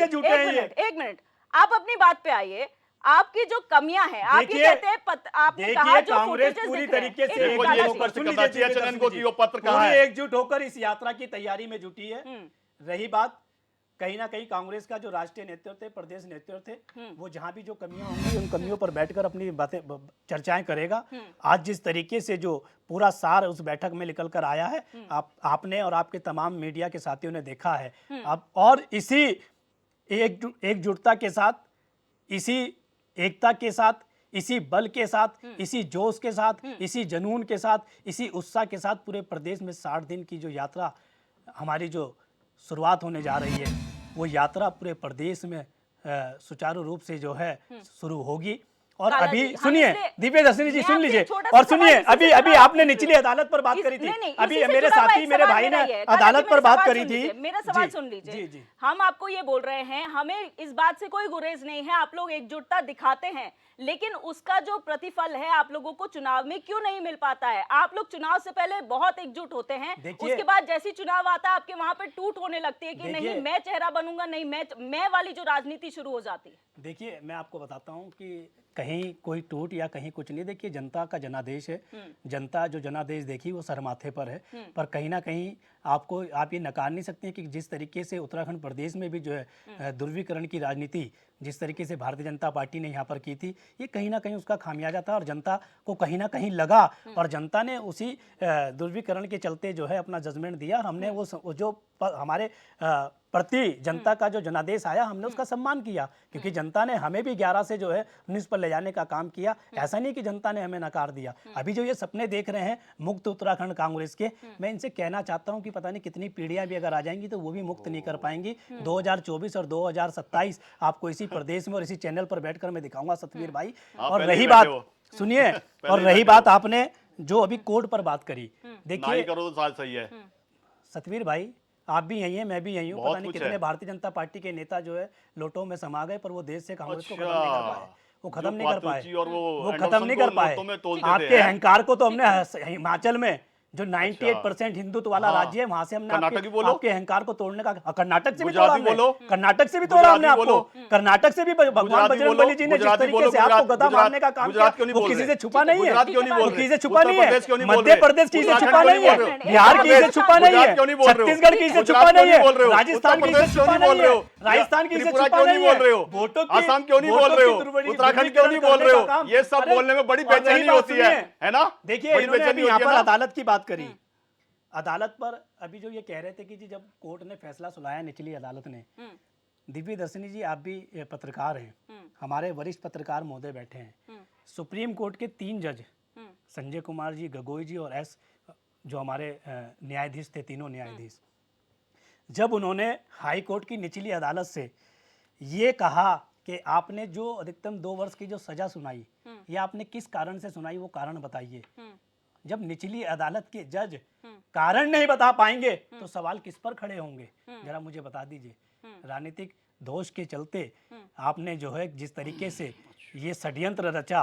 से जुटे हैं ये। एक मिनट, आप अपनी बात पे आइए। आपकी जो कमियां हैं, आप ये देखिए, कहते हैं आपने कहा देखिए जो कांग्रेस footages पूरी दिख रहे हैं, तरीके से एक देखो, मिनट, ये दादाजी, ऊपर से सुन पता लीजिए चला चलन को जी, कि वो पत्र कहाँ पूरी है। एकजुट होकर इस यात्रा की तैयारी में जुटी है। रही बात कहीं ना कहीं कांग्रेस का जो राष्ट्रीय नेतृत्व थे, प्रदेश नेतृत्व थे, वो जहां भी जो कमियां होंगी उन कमियों पर बैठकर अपनी बातें चर्चाएं करेगा। आज जिस तरीके से जो पूरा सार उस बैठक में निकल कर आया है, आपने और आपके तमाम मीडिया के साथियों ने देखा है। अब और इसी एकजुटता के साथ, इसी एकता के साथ, इसी बल के साथ, इसी जोश के साथ, इसी जुनून के साथ, इसी उत्साह के साथ पूरे प्रदेश में 60 दिन की जो यात्रा हमारी जो शुरुआत होने जा रही है, वो यात्रा पूरे प्रदेश में सुचारू रूप से जो है शुरू होगी। और काला अभी जी, हम सुनिए इसलिए- दिव्यदर्शिनी जी, मैं सुन आपसे लीजिए छोटा सा और सुनिए, सवाल अभी इसी से अभी जुड़ा आपने हुआ- निचली अदालत पर बात करी थी, नहीं, अभी इसी से मेरे जुड़ा हुआ साथी एक मेरे सवाल भाई ने मेरा ये है। काला अदालत जी, पर मेरा बात सवाल करी सुन थी। लीजिए, मेरा सवाल जी, सुन लीजिए। जी, जी। हम आपको ये बोल रहे हैं, हमें इस बात से कोई गुरेज नहीं है, आप लोग एकजुटता दिखाते हैं, लेकिन उसका जो प्रतिफल है आप लोगों को चुनाव में क्यों नहीं मिल पाता है? आप लोग चुनाव से पहले बहुत एकजुट होते हैं, देखिए- उसके बाद जैसी चुनाव आता है आपके वहां पे टूट होने लगती है कि देखिए- नहीं मैं चेहरा बनूंगा, नहीं मैं वाली जो राजनीति शुरू हो जाती है। देखिए, मैं आपको बताता हूँ कि कहीं कोई टूट या कहीं कुछ नहीं। देखिए, जनता का जनादेश है, जनता जो जनादेश देखी वो सर माथे पर है, पर कहीं ना कहीं आप ये नकार नहीं सकते हैं कि जिस तरीके से उत्तराखंड प्रदेश में भी जो है ध्रुवीकरण की राजनीति जिस तरीके से भारतीय जनता पार्टी ने यहाँ पर की थी, ये कहीं ना कहीं उसका खामियाजा था और जनता को कहीं ना कहीं लगा और जनता ने उसी ध्रुवीकरण के चलते जो है अपना जजमेंट दिया और हमने वो जो हमारे प्रति जनता का जो जनादेश आया, हमने उसका सम्मान किया, क्योंकि जनता ने हमें भी 11 से जो है 19 पर ले जाने का काम किया। ऐसा नहीं कि जनता ने हमें नकार दिया। अभी जो ये सपने देख रहे हैं मुक्त उत्तराखंड कांग्रेस के, मैं इनसे कहना चाहता हूं कि पता नहीं कितनी पीढ़ियां भी अगर आ जाएंगी तो वो भी मुक्त नहीं कर पाएंगी। 2024 और 2027 आपको इसी प्रदेश में और इसी चैनल पर बैठकर मैं दिखाऊंगा सतवीर भाई। और रही बात, सुनिए, और रही बात आपने जो अभी कोर्ट पर बात करी, देखिए करो तो शायद सही है। सतवीर भाई, आप भी यही हैं, मैं भी यही हूँ। पता नहीं कितने भारतीय जनता पार्टी के नेता जो है लोटों में समा गए, पर वो देश से कांग्रेस को खत्म नहीं कर पाए, वो खत्म नहीं कर पाए, वो खत्म नहीं कर पाए। आपके अहंकार को तो हमने हिमाचल में जो 98% हिंदुत्व वाला राज्य है, वहां से हमने आपके अहंकार को तोड़ने का, कर्नाटक से भी तोड़ा हमने, कर्नाटक से भी तोड़ा हमने आपको, कर्नाटक से भी भगवान बजरंगबली जी ने जिस तरीके से आपको गदा मारने का काम किया, वो किसी से छुपा नहीं है, वो किसी से छुपा नहीं है, मध्य प्रदेश किसी से छुपा नहीं है, बिहार किसी से छुपा नहीं है, छत्तीसगढ़ किसी से छुपा नहीं है, राजस्थान किसी से छुपा नहीं है, राजस्थान किसी से छुपा नहीं है, वोटों की, असम क्यों नहीं बोल रहे हो, उत्तराखंड क्यों नहीं बोल रहे हो? ये सब बोलने में बड़ी बेचैनी होती है ना? देखिए, इन्होंने अभी यहाँ पर अदालत की बात करी, अदालत पर अभी जो ये कह रहे थे कि जी जब कोर्ट ने फैसला सुनाया, निचली अदालत ने, दिव्यदर्शिनी जी आप भी पत्रकार हैं, हमारे वरिष्ठ पत्रकार महोदय बैठे हैं, सुप्रीम कोर्ट के 3 जज संजय कुमार जी, गगोई जी और एस जो हमारे न्यायाधीश थे, तीनों न्यायाधीश, जब उन्होंने हाई कोर्ट की निचली अदालत से ये कहा कि आपने जो अधिकतम 2 वर्ष की जो सजा सुनाई, ये आपने किस कारण से सुनाई, वो कारण बताइए। जब निचली अदालत के जज कारण नहीं बता पाएंगे तो सवाल किस पर खड़े होंगे, जरा मुझे बता दीजिए। राजनीतिक दोष के चलते आपने जो है जिस तरीके से ये षड्यंत्र रचा,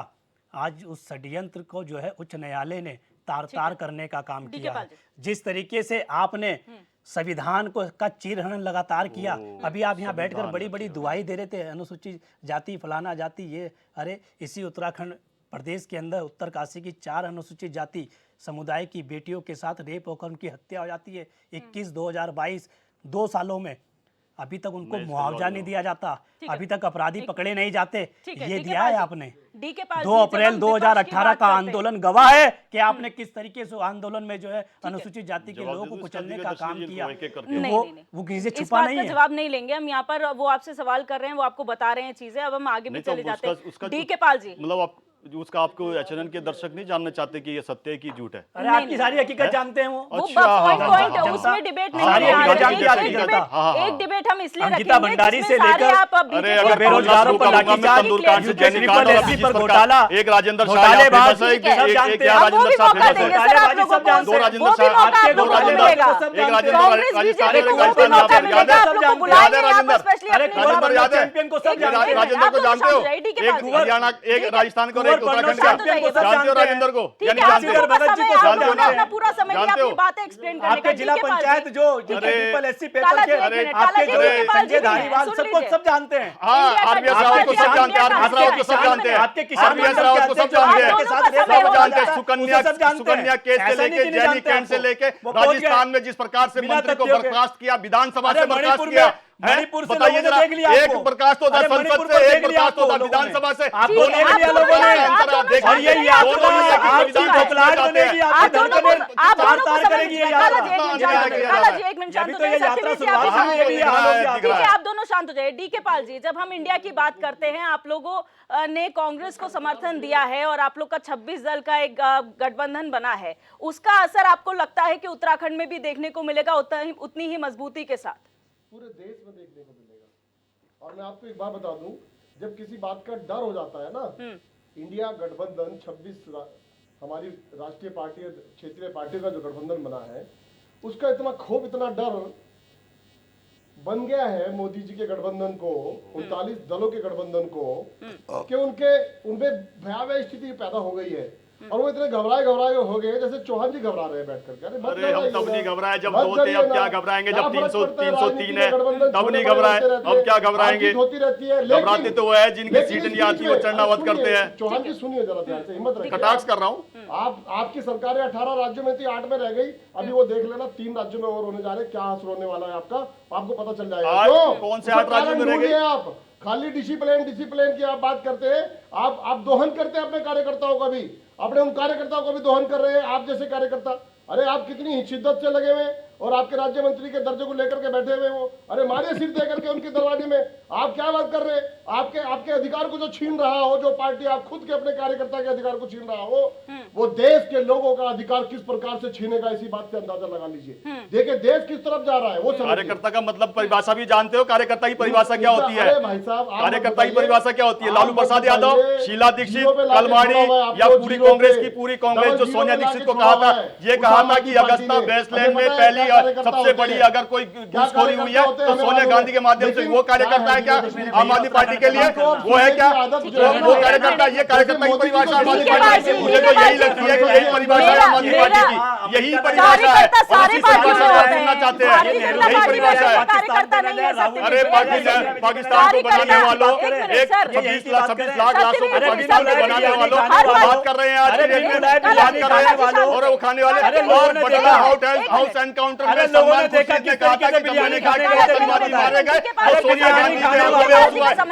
आज उस षड्यंत्र को जो है उच्च न्यायालय ने तार करने का काम किया है। जिस तरीके से आपने संविधान को का चीरहरण लगातार किया, अभी आप यहाँ बैठकर बड़ी बड़ी दुआई दे रहे थे, अनुसूचित जाति फलाना जाति ये, अरे इसी उत्तराखंड प्रदेश के अंदर उत्तरकाशी की 4 अनुसूचित जाति समुदाय की बेटियों के साथ रेप होकर उनकी हत्या हो जाती है 21-2022 2 सालों में, अभी तक उनको मुआवजा नहीं दिया जाता, अभी तक अपराधी पकड़े नहीं जाते, ये दिया है आपने। 2 अप्रैल 2018 का आंदोलन गवाह है कि आपने किस तरीके से आंदोलन में जो है अनुसूचित जाति के लोगों को कुचलने का काम किया। वो किसी से छुपा नहीं है। जवाब नहीं लेंगे हम यहाँ पर, वो आपसे सवाल कर रहे हैं, वो आपको बता रहे हैं चीजें, अब हम आगे भी चले जाते हैं। डी के पाल जी, मतलब उसका आपको एचएनएन के दर्शक नहीं जानना चाहते कि ये सत्य है कि झूठ है? अरे आपकी सारी हकीकत जानते हैं वो। पॉइंट उसमें डिबेट नहीं है। एक डिबेट हम इसलिए अंकिता भंडारी से लेकर आप बेरोजगारों पर लाठीचार्ज, घोटाला, एक राजेंद्र घोटालेबाज, एक राजेंद्र राजस्थान को, एक उत्तराखंड का, जानते हो राजेंद्र को? पूरा समय अपनी बातें एक्सप्लेन करने का। आपके जिला पंचायत जो ट्रिपल एससी पेपर के आपके जो संजय धारीवाल सब जानते हैं। आरबीएस रावत को सब जानते हैं, आरबीएस रावत को सब जानते हैं, आपके किसान रावत को सब जानते हैं, सब जानते हैं। सुकन्या केस से लेके जैनी कैंट से लेके राजस्थान में जिस प्रकार से मंत्री को बर्खास्त किया, विधानसभा से बर्खास्त किया, हैं? मणिपुर से बताइए लोगों ने जरा, देख लिया एक आपको। बर्खास्त होता अरे संसद मणिपुर से, को एक देख लिया बर्खास्त होता आपको लोगों ने। विधानसभा से, आपको दोनों देख में लिया अंतर लोगों ने। है, अंतर आप देख और ये लीजिए। यात्रा दोनों में एक आपकी संविधान को खिलखिलाहट जाते हैं। बनेगी, आपकी धड़कनें तार तार करेगी ये यात्रा। काला जी एक मिनट शांत अभी हो तो जाइए। ये यात्रा सत्यवीर जी, आप भी शुरुआत शांत हुई हो है, ये जाइए। हाल हो गया दिख ठीक रहा है, है। आप दोनों शांत हो जाइए। डीके पाल जी, जब हम इंडिया की बात करते हैं, आप लोगों ने कांग्रेस को समर्थन दिया है और आप लोग का 26 दल का एक गठबंधन बना है, उसका असर आपको लगता है कि उत्तराखंड में भी देखने को मिलेगा उतनी ही मजबूती के साथ? पूरे देश में देखने को मिलेगा। और मैं आपको एक बात बता दूं, जब किसी बात का डर हो जाता है ना, इंडिया गठबंधन 26 हमारी राष्ट्रीय पार्टी क्षेत्रीय पार्टी का जो गठबंधन बना है, उसका इतना क्षोभ, इतना डर बन गया है मोदी जी के गठबंधन को, 39 दलों के गठबंधन को, कि उनपे भयावह स्थिति पैदा हो गई है। और वो इतने घबराए हो गए जैसे चौहान जी घबरा रहे हैं बैठ करके। अरे हम तब नहीं घबराए जब 2 थे, अब क्या घबराएंगे जब 303 है, तब नहीं घबराए, अब क्या घबराएंगे? होती रहती है, घबराते तो वो है जिनकी सीट नहीं आती, वो चरणावत करते हैं। चौहान जी सुनिए जरा ध्यान से, हिम्मत रखिए। कटाक्ष कर रहा हूँ। आपकी सरकारें 18 राज्यों में थी, 8 में रह गई। अभी वो देख लेना 3 राज्यों में और होने जा रहे, क्या असर होने वाला है आपको पता चल जाएगा। आज क्यों? कौन से उसका 8 राज्यों में कारण रह गई? ढूंढिए आप। खाली डिसिप्लिन की आप बात करते हैं, आप दोहन करते हैं अपने कार्यकर्ताओं का भी, अपने उन कार्यकर्ताओं को भी दोहन कर रहे हैं आप जैसे कार्यकर्ता। अरे आप कितनी शिद्दत से लगे हुए हैं, और आपके राज्य मंत्री के दर्जे को लेकर के बैठे हुए वो, अरे मारे सिर दे करके उनके दरवाजे में। आप क्या बात कर रहे हैं? आपके अधिकार को जो छीन रहा हो, जो पार्टी आप खुद के अपने कार्यकर्ता के अधिकार को छीन रहा हो, वो देश के लोगों का अधिकार किस प्रकार से छीनेगा, इसी बात से अंदाजा लगा लीजिए। देखिए देश किस तरफ जा रहा है वो। कार्यकर्ता का मतलब परिभाषा भी जानते हो? कार्यकर्ता की परिभाषा क्या होती है? अरे भाई साहब, कार्यकर्ता की परिभाषा क्या होती है? लालू प्रसाद यादव, शीला दीक्षित, कलमाड़ी या पूरी कांग्रेस जो सोनिया दीक्षित को कहा था, ये कहा था कि अगस्ता वेस्टलैंड में पहली सबसे बड़ी अगर कोई घूसखोरी हुई है तो सोनिया गांधी के माध्यम से। वो कार्यकर्ता है क्या आम आदमी पार्टी के लिए? वो है क्या वो कार्यकर्ता? ये कार्यकर्ता की परिभाषा आम आदमी पार्टी की, मुझे तो यही लगती है कि यही परिभाषा है आम आदमी पार्टी की, यही परिभाषा है। सारे पार्टियों में होते करना हैं, चाहते हैं, भारतीय जनता यही पार्टी में परिभाषा है। कार्यकर्ता नहीं है सत्यवीर। अरे पाकिस्तान को बनाने वालों, एक 26 लाख रास्तों को पाकिस्तान को बनाने वालों बात कर रहे हैं आज की डेट में, बात कर रहे हैं और वो खाने वाले। और बटला हाउस एनकाउंटर में सलमान खुर्शीद ने कहा था कि जब मैंने कहा कि आतंकवादी मारे गए तो सोनिया गांधी ने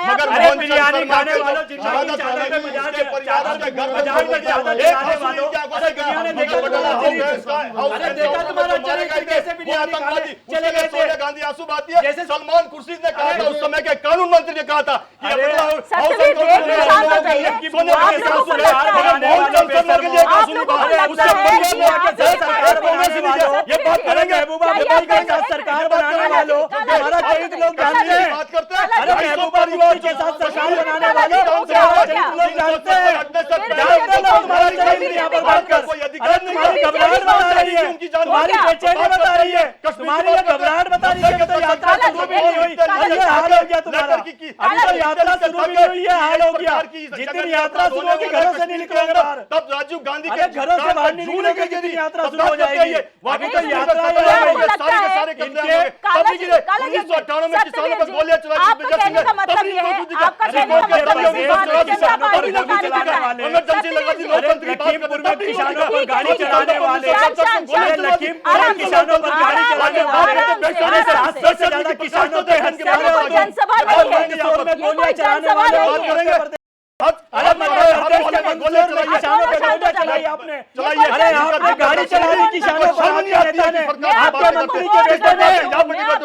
मगर मोहन बिरयानी खाने वालों शहादत होने में उसके परिवार के घर में एक हसीन क्या कुछ किया, मगर बटला हाउस एनकाउंटर मारे गए थे वो आतंकवादी। चले गए सोनिया गांधी आंसू बहाती है। सलमान खुर्शीद ने कहा था, उस समय के कानून मंत्री ने कहा था कि बटला हाउस एनकाउंटर सोनिया गांधी के आंसू ये बात करेंगे सरकार बनाने वालों, हमारा चरित लोग जानते हैं। बात करते हैं। अरे महबूबा मुफ्ती के साथ सरकार बनाने वालों, हमारा चरित लोग जानते हैं। जानते लोग हमारा चरित्र यहाँ पर बात कर। अरे तुम्हारी घबराहट बता रही है, तुम्हारी बेचैनी बता रही है, तुम्हारी ये घबराहट बता रही है कि तो यात्रा शुरू भी नहीं हुई और ये हाल हो गया तुम्हारा। अभी तो यात्रा शुरू भी नहीं हुई है, हाल हो गया। जिस दिन यात्रा शुरू होगी घरों से नहीं निकलोगे बाहर, तब राजीव गांधी अरे घरों से बाहर नहीं निकलोगे जिस दिन यात्रा शुरू हो जाएगी। अभी तो यात्रा सारे कब्जे 1998 में किसानों पर गोलियां चलाई थी मेजर सिंह ने, तब इनको कुछ दिखा। इमरजेंसी लगा दी, लोकतंत्र की बात लखीमपुर में किसानों पर गाड़ी चलाने वाले, लखीमपुर में किसानों पर गाड़ी चलाने वाले 700 से ज्यादा किसानों के जनसभा नहीं है, मंदसौर में गोलियां चलाने वाले बात करेंगे। अरे किसानों पे गोलियां चलाई आपने, अरे आपने गाड़ी चला दी किसानों पर, आपके नेता ने, आपके मंत्री के बेटे ने,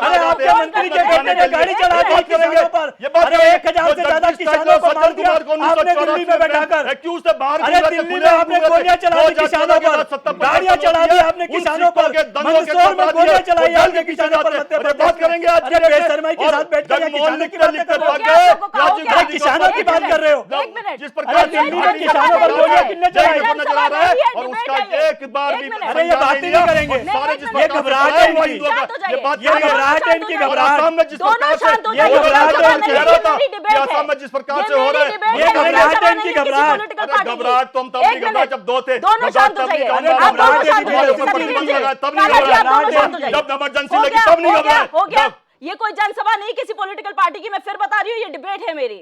अरे आपके मंत्री के बेटे ने गाड़ी चला दी किसानों पर। अरे 1000 से ज्यादा किसानों को मार दिया आपने दिल्ली में बैठाकर। अरे दिल्ली में आपने गोलियां चला दी किसानों पर, गाड़ियां चला दी आपने किसानों पर, मंदसौर में गोलियां चलाई आपने किसानों पर। बात करेंगे आज अरे बेशर्माई के साथ बैठ कर किसानों की बात कर रहे हो, किसानों की बात कर रहे हो। जिस प्रकार दिल्ली में किसानों पर गोलियां कितने चलाई नजर आ रहा है और उसका एक बार भी अरे ये बात नहीं करेंगे, ये घबराहट है इनकी, ये घबराहट है इनकी, घबराहट, आसाम में जिस प्रकार से ये घबराहट है इनकी, आसाम में जिस प्रकार से हो रहा है ये घबराहट है इनकी, घबराहट। अरे घबराहट तो हम तब नहीं घबराए जब 2 थे, दोनों शांत हो जाइए, तब नहीं घबराए, जब इमरजेंसी लगी तब नहीं घबराए। हो गया, ये कोई जनसभा नहीं किसी पॉलिटिकल पार्टी की, मैं फिर बता रही हूँ, ये डिबेट है मेरी।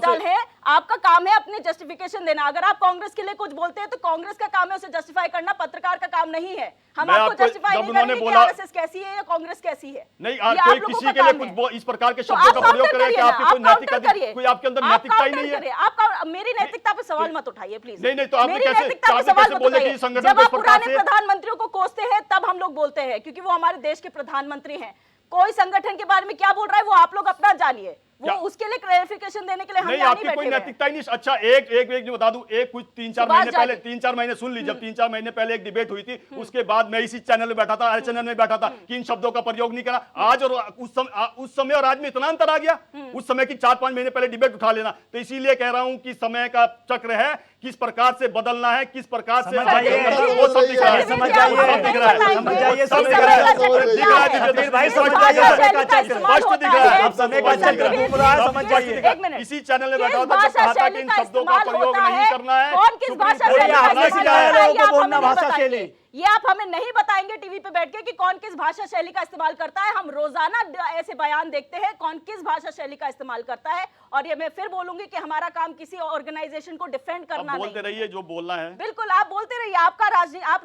दल है, आपका काम है अपने जस्टिफिकेशन देना। अगर आप कांग्रेस के लिए कुछ बोलते हैं तो कांग्रेस का काम है उसे जस्टिफाई करना, पत्रकार का काम नहीं है। हम मैं आपको आपको- जस्टिफाई जब नहीं उन्होंने करेंगे कि बोला- आरएसएस कैसी है या कांग्रेस कैसी है। नहीं, ये आप कोई लोगों किसी का के लिए काम कुछ है। इस प्रकार के तो शब्दों आप का प्रयोग काउंटर करे कि करिए ना, आपकी आप कोई नैतिक काउंटर करिए। कोई आपके अंदर आप नैतिकता ही काउंटर नहीं है। करिए। आपका मेरी नैतिकता पे सवाल मत उठाइए प्लीज। नहीं, तो आपने मेरी कैसे- नैतिकता पे आपने सवाल कैसे मत बोले कि उठाइए। इस संगठन जब को इस आप प्रकार पुराने से- प्रधानमंत्रियों को कोसते हैं तब हम लोग बोलते हैं, क्योंकि वो हमारे देश के प्रधानमंत्री हैं। कोई संगठन के बारे में क्या बोल रहा है वो आप लोग अपना जानिए, वो क्या? उसके लिए क्लैरिफिकेशन देने के लिए हम नहीं, यहाँ आपकी नहीं कोई बैठे हुए हैं। नैतिकता ही नहीं। अच्छा, एक जो बता दूं, एक कुछ 3-4 सुभाष महीने पहले, जाटे। 3-4 महीने सुन ली, जब 3-4 महीने पहले एक डिबेट हुई थी, उसके बाद मैं इसी चैनल में बैठा था, हर चैनल में बैठा था कि इन शब्दों का प्रयोग नहीं करा। आज और उस समय और आज में इतना अंतर आ गया। उस समय की 4-5 महीने पहले डिबेट उठा लेना। तो इसीलिए कह रहा हूं कि समय का चक्र है, किस प्रकार से बदलना है, किस प्रकार से समझ जाइए, वो सब दिख रहा है, समझ वो सब जाइए, दिख रहा है, समझ जाइए, सब समझ दिख रहा है, जाइए। दिख रहा है, शब्बीर भाई, समझ स्पष्ट जाइए, दिख रहा है, समय का चक्र। स्पष्ट दिख रहा है। अब समय का चक्र घूम रहा है, समझ जाइए। एक मिनट, इसी चैनल में किस बैठा था, जब भाषा कहा था शैली कि इन का शब्दों का इस्तेमाल प्रयोग होता नहीं है? करना है। कौन किस सुप्रीम भाषा कोर्ट शैली ने का आपने इस्तेमाल सिखाया करता है, लोगों को ये आप बोलना हमें नहीं भाषा बताएंगे। शैली। ये आप हमें नहीं बताएंगे टीवी पे बैठ के कि कौन किस भाषा शैली का इस्तेमाल करता है। हम रोजाना ऐसे बयान देखते हैं कौन किस भाषा शैली का इस्तेमाल करता है, और ये मैं फिर बोलूंगी कि हमारा काम किसी ऑर्गेनाइजेशन को डिफेंड करना अब नहीं बोलते है। रहिए जो बोलना है। बिल्कुल, आप बोलते रहिए, आप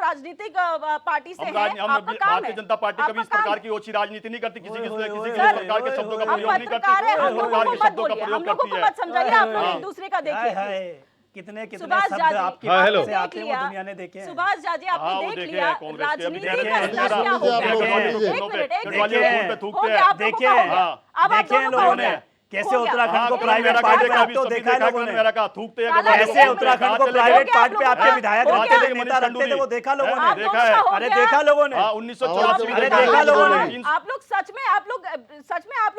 राजनीतिक पार्टी से हैं, हम आपका काम भारतीय है। जनता पार्टी कभी इस आपका काम प्रकार है। की ओछी राजनीति नहीं करती, किसी ओए, ओए, प्रकार के शब्दों का हम प्रयोग नहीं करती, पत्रकार हैं, हम किस लोगों प्रकार को के मत शब्दों का बोलिए, हम प्रयोग लोगों करती को है। मत समझाइए, आप लोग हाँ। एक दूसरे का हाय देखिए। हाय, कितने सुभाष शब्द जाजी, आपके हाँ, हेलो। पास से आते हैं, वो दुनिया ने देखे हैं। सुभाष जाजी, हाँ, आपने वो देख देखे लिया हैं कांग्रेस के, अभी राजनीति देखे का हैं, स्तर क्या हो गया। देखे हैं, एक मिनट, एक गढ़वाली देखे और हैं, पे थूकते हो हैं। गया, आप लोगों देखे का हो हैं, गया। अब आप देखे हैं लोगों का हो लोगों ने गया। कैसे हो गया। उत्तराखंड को एक प्राइवेट मिनट, पार्ट पे देखा, आप तो देखा है लोगों ने। मैंने कहा थूकते हैं काला गढ़वाली लोगों कैसे को उत्तराखंड को हो प्राइवेट गया, पार्ट आप पे लोगों आपके का। विधायक हो रखते गया। थे, नेता रखते थे, वो देखा लोगों है, ने। आप देखा दोनों है। का हो अरे गया। देखा लोगों ने। हाँ, 1984 में अरे देखा देखा है। लोगों ने। आप लोग सच में आप लोग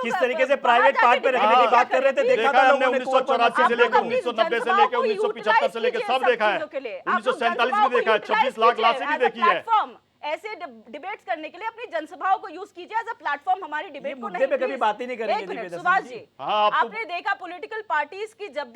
किस तरीके से प्राइवेट पार्ट पे रखने की बात कर रहे थे, देखा देखा था है हमने लोगों ने। 1984 से लेकर 1990 से लेकर 1975 से लेकर सब देखा है। 1947 भी देखा है, 26 लाख लाशें भी देखी है। ऐसे डिबेट्स करने के लिए अपनी जनसभाओं को यूज कीजिए एज अ प्लेटफॉर्म हमारी डिबेट को। मुद्दे नहीं, पे कभी please। बात ही नहीं करेंगे एक मिनट, दिव्य सुभाष दर्शन जी, जी। हाँ, आप तो- आपने देखा पॉलिटिकल पार्टीज की जब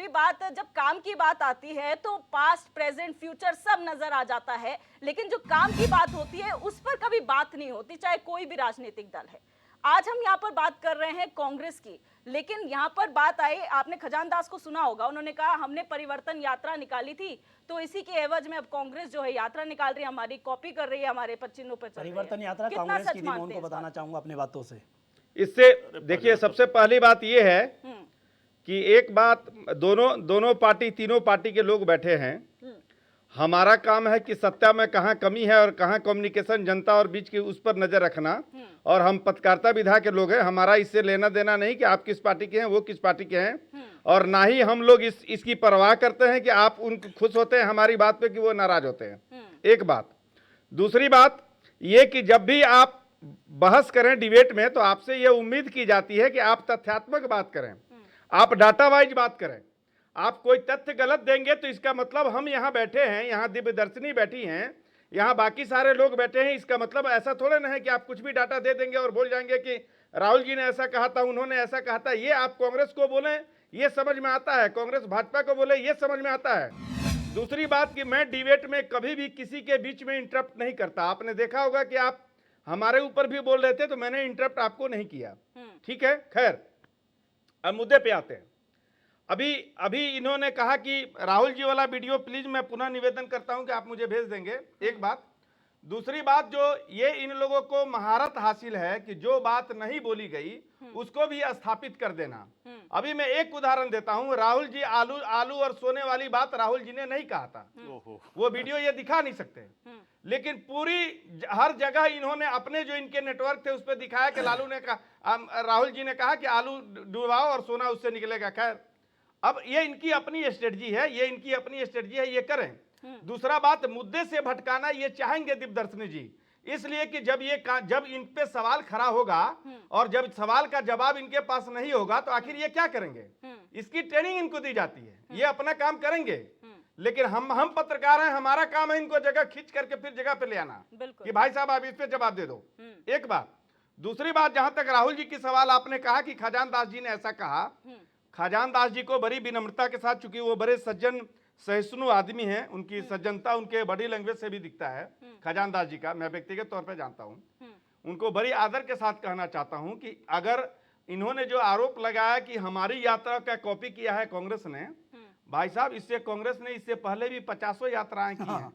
काम की बात आती है तो पास्ट प्रेजेंट फ्यूचर सब नजर आ जाता है, लेकिन जो काम की बात होती है उस पर कभी बात नहीं होती, चाहे कोई भी राजनीतिक दल है। आज हम यहाँ पर बात कर रहे हैं कांग्रेस की, लेकिन यहाँ पर बात आई, आपने खजानदास को सुना होगा, उन्होंने कहा हमने परिवर्तन यात्रा निकाली थी, तो इसी के एवज में अब कांग्रेस जो है यात्रा निकाल रही है, हमारी कॉपी कर रही है, हमारे चिन्हों पर चल रही है। परिवर्तन यात्रा कितना कांग्रेस सच की थी, मैं मानते उनको हैं इस बताना बात? चाहूंगा अपनी बातों से। इससे देखिए, सबसे पहली बात ये है कि एक बात, दोनों पार्टी, तीनों पार्टी के लोग बैठे हैं। हमारा काम है कि सत्ता में कहाँ कमी है और कहाँ कम्युनिकेशन जनता और बीच की, उस पर नजर रखना। और हम पत्रकारिता विधा के लोग हैं, हमारा इससे लेना देना नहीं कि आप किस पार्टी के हैं, वो किस पार्टी के हैं, और ना ही हम लोग इसकी परवाह करते हैं कि आप उनको खुश होते हैं हमारी बात पे कि वो नाराज होते हैं। एक बात। दूसरी बात ये कि जब भी आप बहस करें डिबेट में, तो आपसे ये उम्मीद की जाती है कि आप तथ्यात्मक बात करें, आप डाटा वाइज बात करें। आप कोई तथ्य गलत देंगे तो इसका मतलब हम यहाँ बैठे हैं, यहाँ दिव्य दर्शनी बैठी हैं, यहाँ बाकी सारे लोग बैठे हैं, इसका मतलब ऐसा थोड़ा ना है कि आप कुछ भी डाटा दे देंगे और बोल जाएंगे कि राहुल जी ने ऐसा कहा था, उन्होंने ऐसा कहा था। ये आप कांग्रेस को बोले ये समझ में आता है, कांग्रेस भाजपा को बोले ये समझ में आता है। दूसरी बात कि मैं डिबेट में कभी भी किसी के बीच में इंटरप्ट नहीं करता। आपने देखा होगा कि आप हमारे ऊपर भी बोल रहे थे तो मैंने इंटरप्ट आपको नहीं किया, ठीक है। खैर, अब मुद्दे पे आते हैं। अभी इन्होंने कहा कि राहुल जी वाला वीडियो प्लीज, मैं पुनः निवेदन करता हूं कि आप मुझे भेज देंगे, एक बात। दूसरी बात, जो ये इन लोगों को महारत हासिल है कि जो बात नहीं बोली गई उसको भी स्थापित कर देना। अभी मैं एक उदाहरण देता हूं। राहुल जी आलू और सोने वाली बात राहुल जी ने नहीं कहा था, वो वीडियो ये दिखा नहीं सकते, लेकिन पूरी हर जगह इन्होंने अपने जो इनके नेटवर्क थे उस पर दिखाया कि लालू ने कहा, राहुल जी ने कहा कि आलू डुबाओ और सोना उससे निकलेगा। खैर, अब ये इनकी अपनी स्ट्रेटजी है, ये करें। दूसरा बात, मुद्दे से भटकाना ये चाहेंगे दिव्यदर्शनी जी, इसलिए कि जब इन पे सवाल खड़ा होगा और जब सवाल का जवाब इनके पास नहीं होगा तो आखिर ये क्या करेंगे। इसकी ट्रेनिंग इनको दी जाती है, ये अपना काम करेंगे, लेकिन हम पत्रकार हैं, हमारा काम है इनको जगह खींच करके फिर जगह पे ले आना कि भाई साहब आप इस पे जवाब दे दो। एक बात। दूसरी बात, जहां तक राहुल जी की सवाल, आपने कहा कि खजानदास जी ने ऐसा कहा। खजानदास जी को बड़ी विनम्रता के साथ, चूंकि वो बड़े सज्जन सहिष्णु आदमी हैं, उनकी सज्जनता उनके बॉडी लैंग्वेज से भी दिखता है। खजानदास जी का मैं व्यक्तिगत तौर पे जानता हूं, उनको बड़ी आदर के साथ कहना चाहता हूं कि अगर इन्होंने जो आरोप लगाया कि हमारी यात्रा का कॉपी किया है कांग्रेस ने, भाई साहब इससे कांग्रेस ने इससे पहले भी 50 यात्राएं की हैं।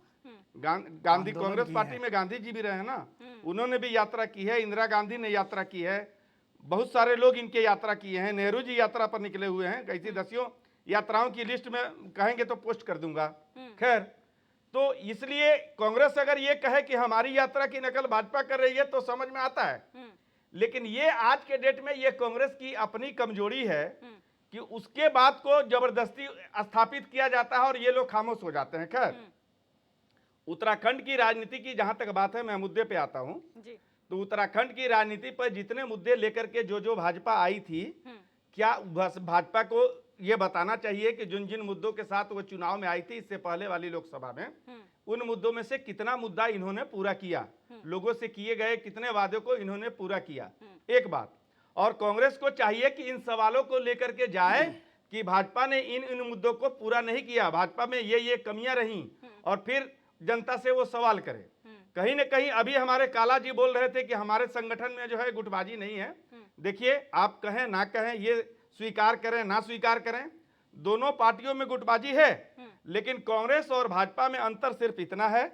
गांधी कांग्रेस पार्टी में गांधी जी भी रहे ना, उन्होंने भी यात्रा की है, इंदिरा गांधी ने यात्रा की है, बहुत सारे लोग इनके यात्रा किए हैं, नेहरू जी यात्रा पर निकले हुए हैं। ऐसी 10 यात्राओं की लिस्ट में कहेंगे तो पोस्ट कर दूंगा। खैर, तो इसलिए कांग्रेस अगर ये कहे कि हमारी यात्रा की नकल भाजपा कर रही है तो समझ में आता है, लेकिन ये आज के डेट में ये कांग्रेस की अपनी कमजोरी है कि उसके बाद को जबरदस्ती स्थापित किया जाता है और ये लोग खामोश हो जाते हैं। खैर, उत्तराखंड की राजनीति की जहां तक बात है, मैं मुद्दे पे आता हूं। तो उत्तराखंड की राजनीति पर जितने मुद्दे लेकर के जो भाजपा आई थी, क्या भाजपा को ये बताना चाहिए कि जिन जिन मुद्दों के साथ वो चुनाव में आई थी इससे पहले वाली लोकसभा में, उन मुद्दों में से कितना मुद्दा इन्होंने पूरा किया, लोगों से किए गए कितने वादों को इन्होंने पूरा किया, एक बात। और कांग्रेस को चाहिए कि इन सवालों को लेकर के जाए कि भाजपा ने इन मुद्दों को पूरा नहीं किया, भाजपा में ये कमियां रहीं, और फिर जनता से वो सवाल करे। कहीं ना कहीं अभी हमारे काला जी बोल रहे थे कि हमारे संगठन में जो है गुटबाजी नहीं है। देखिए, आप कहें ना कहें, ये स्वीकार करें ना स्वीकार करें, दोनों पार्टियों में गुटबाजी है, लेकिन कांग्रेस और भाजपा में अंतर सिर्फ इतना है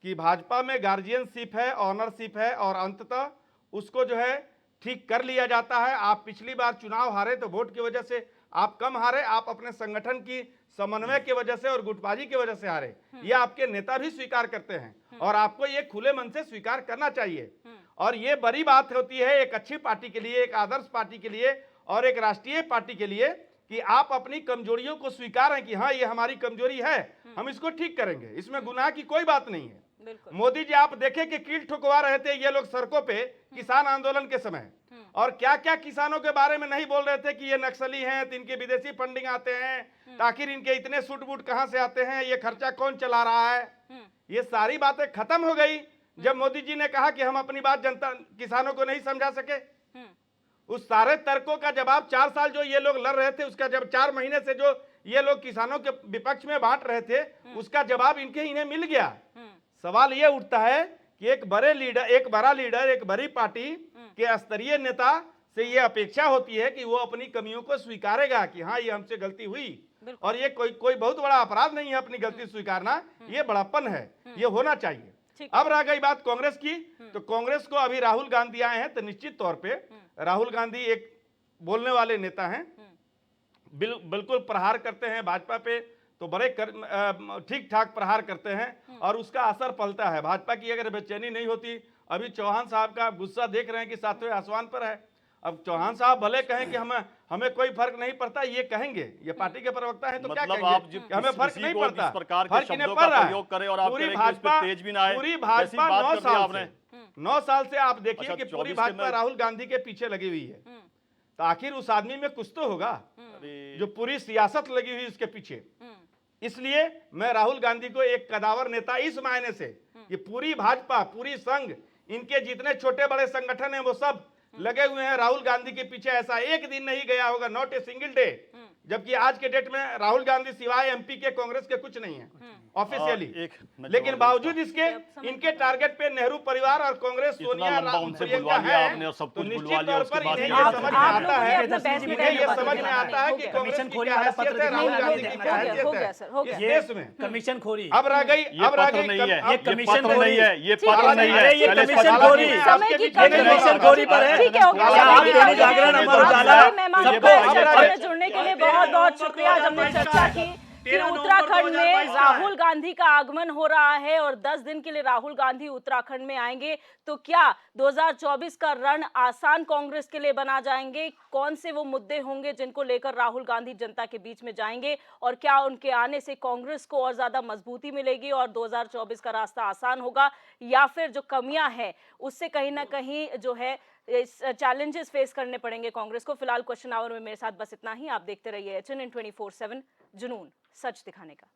कि भाजपा में गार्जियनशिप है, ऑनरशिप है, और अंततः उसको जो है ठीक कर लिया जाता है। आप पिछली बार चुनाव हारे तो वोट की वजह से आप कम हारे, आप अपने संगठन की समन्वय की वजह से और गुटबाजी की वजह से हारे, ये आपके नेता भी स्वीकार करते हैं, और आपको ये खुले मन से स्वीकार करना चाहिए। और ये बड़ी बात होती है एक अच्छी पार्टी के लिए, एक आदर्श पार्टी के लिए और एक राष्ट्रीय पार्टी के लिए, कि आप अपनी कमजोरियों को स्वीकारें कि हाँ, ये हमारी कमजोरी है, हम इसको ठीक करेंगे, इसमें गुनाह की कोई बात नहीं है। मोदी जी आप देखें कि कील ठुकवा रहे थे ये लोग सड़कों पे किसान आंदोलन के समय, और क्या क्या किसानों के बारे में नहीं बोल रहे थे कि ये नक्सली हैं, तो इनके विदेशी फंडिंग आते हैं, आखिर इनके इतने सूट बूट कहां से आते हैं, ये खर्चा कौन चला रहा है। ये सारी बातें खत्म हो गई जब मोदी जी ने कहा कि हम अपनी बात जनता किसानों को नहीं समझा सके। उस सारे तर्कों का जवाब 4 साल जो ये लोग लड़ रहे थे, उसका जब 4 महीने से जो ये लोग किसानों के विपक्ष में बांट रहे थे, उसका जवाब इन्हें मिल गया। सवाल ये उठता है कि एक बड़ा लीडर, एक बड़ी पार्टी के स्तरीय नेता से ये अपेक्षा होती है कि वो अपनी कमियों को स्वीकारेगा कि हाँ, ये हमसे गलती हुई, और ये कोई बहुत बड़ा अपराध नहीं है अपनी गलती स्वीकारना, ये बड़ापन है, ये होना चाहिए। अब रह गई बात कांग्रेस की, तो कांग्रेस को अभी राहुल गांधी आए हैं, तो निश्चित तौर पे राहुल गांधी एक बोलने वाले नेता हैं, बिल्कुल प्रहार करते हैं भाजपा पे, तो बड़े ठीक ठाक प्रहार करते हैं, और उसका असर पलता है। भाजपा की अगर बेचैनी नहीं होती, अभी चौहान साहब का गुस्सा देख रहे हैं कि 7वें आसमान पर है। अब चौहान साहब भले कहें कि हमें कोई फर्क नहीं पड़ता, ये कहेंगे, ये पार्टी के प्रवक्ता हैं, तो क्या कहेंगे आप कि हमें फर्क नहीं पड़ता, फर्क इन्हें पड़ रहा है। करें और पूरी भाजपा 9 साल से आप देखिए कि पूरी भाजपा राहुल गांधी के पीछे लगी हुई है, तो आखिर उस आदमी में कुछ तो होगा जो पूरी सियासत लगी हुई उसके पीछे। इसलिए मैं राहुल गांधी को एक कदावर नेता इस मायने से कि पूरी भाजपा, पूरी संघ, इनके जितने छोटे बड़े संगठन हैं वो सब लगे हुए हैं राहुल गांधी के पीछे। ऐसा एक दिन नहीं गया होगा, नॉट ए सिंगल डे, जबकि आज के डेट में राहुल गांधी सिवाय एमपी के कांग्रेस के कुछ नहीं है ऑफिशियली। लेकिन बावजूद इसके इनके टारगेट पे नेहरू परिवार और कांग्रेस, सोनिया, प्रियंका है, तो निश्चित तौर पर इन्हें ये समझ में आता है, कि कांग्रेस की क्या हैसियत है, राहुल गांधी की क्या हैसियत है इस देश में। कमीशन खोरी अब रह गई ये पत्र नहीं है, ये कमीशन खोरी पर है। ठीक है, दैनिक जागरण, अमर उजाला, जुड़ने के लिए बहुत बहुत शुक्रिया। आज हमने चर्चा की कि उत्तराखंड में राहुल गांधी का आगमन हो रहा है और 10 दिन के लिए राहुल गांधी उत्तराखंड में आएंगे, तो क्या 2024 का रण आसान कांग्रेस के लिए बना जाएंगे? कौन से वो मुद्दे होंगे जिनको लेकर राहुल गांधी जनता के बीच में जाएंगे, और क्या उनके आने से कांग्रेस को और ज्यादा मजबूती मिलेगी और 2024 का रास्ता आसान होगा, या फिर जो कमियां हैं उससे कहीं ना कहीं जो है चैलेंजेस फेस करने पड़ेंगे कांग्रेस को? फिलहाल क्वेश्चन आवर में मेरे साथ बस इतना ही। आप देखते रहिए HNN 24/7, जुनून सच दिखाने का।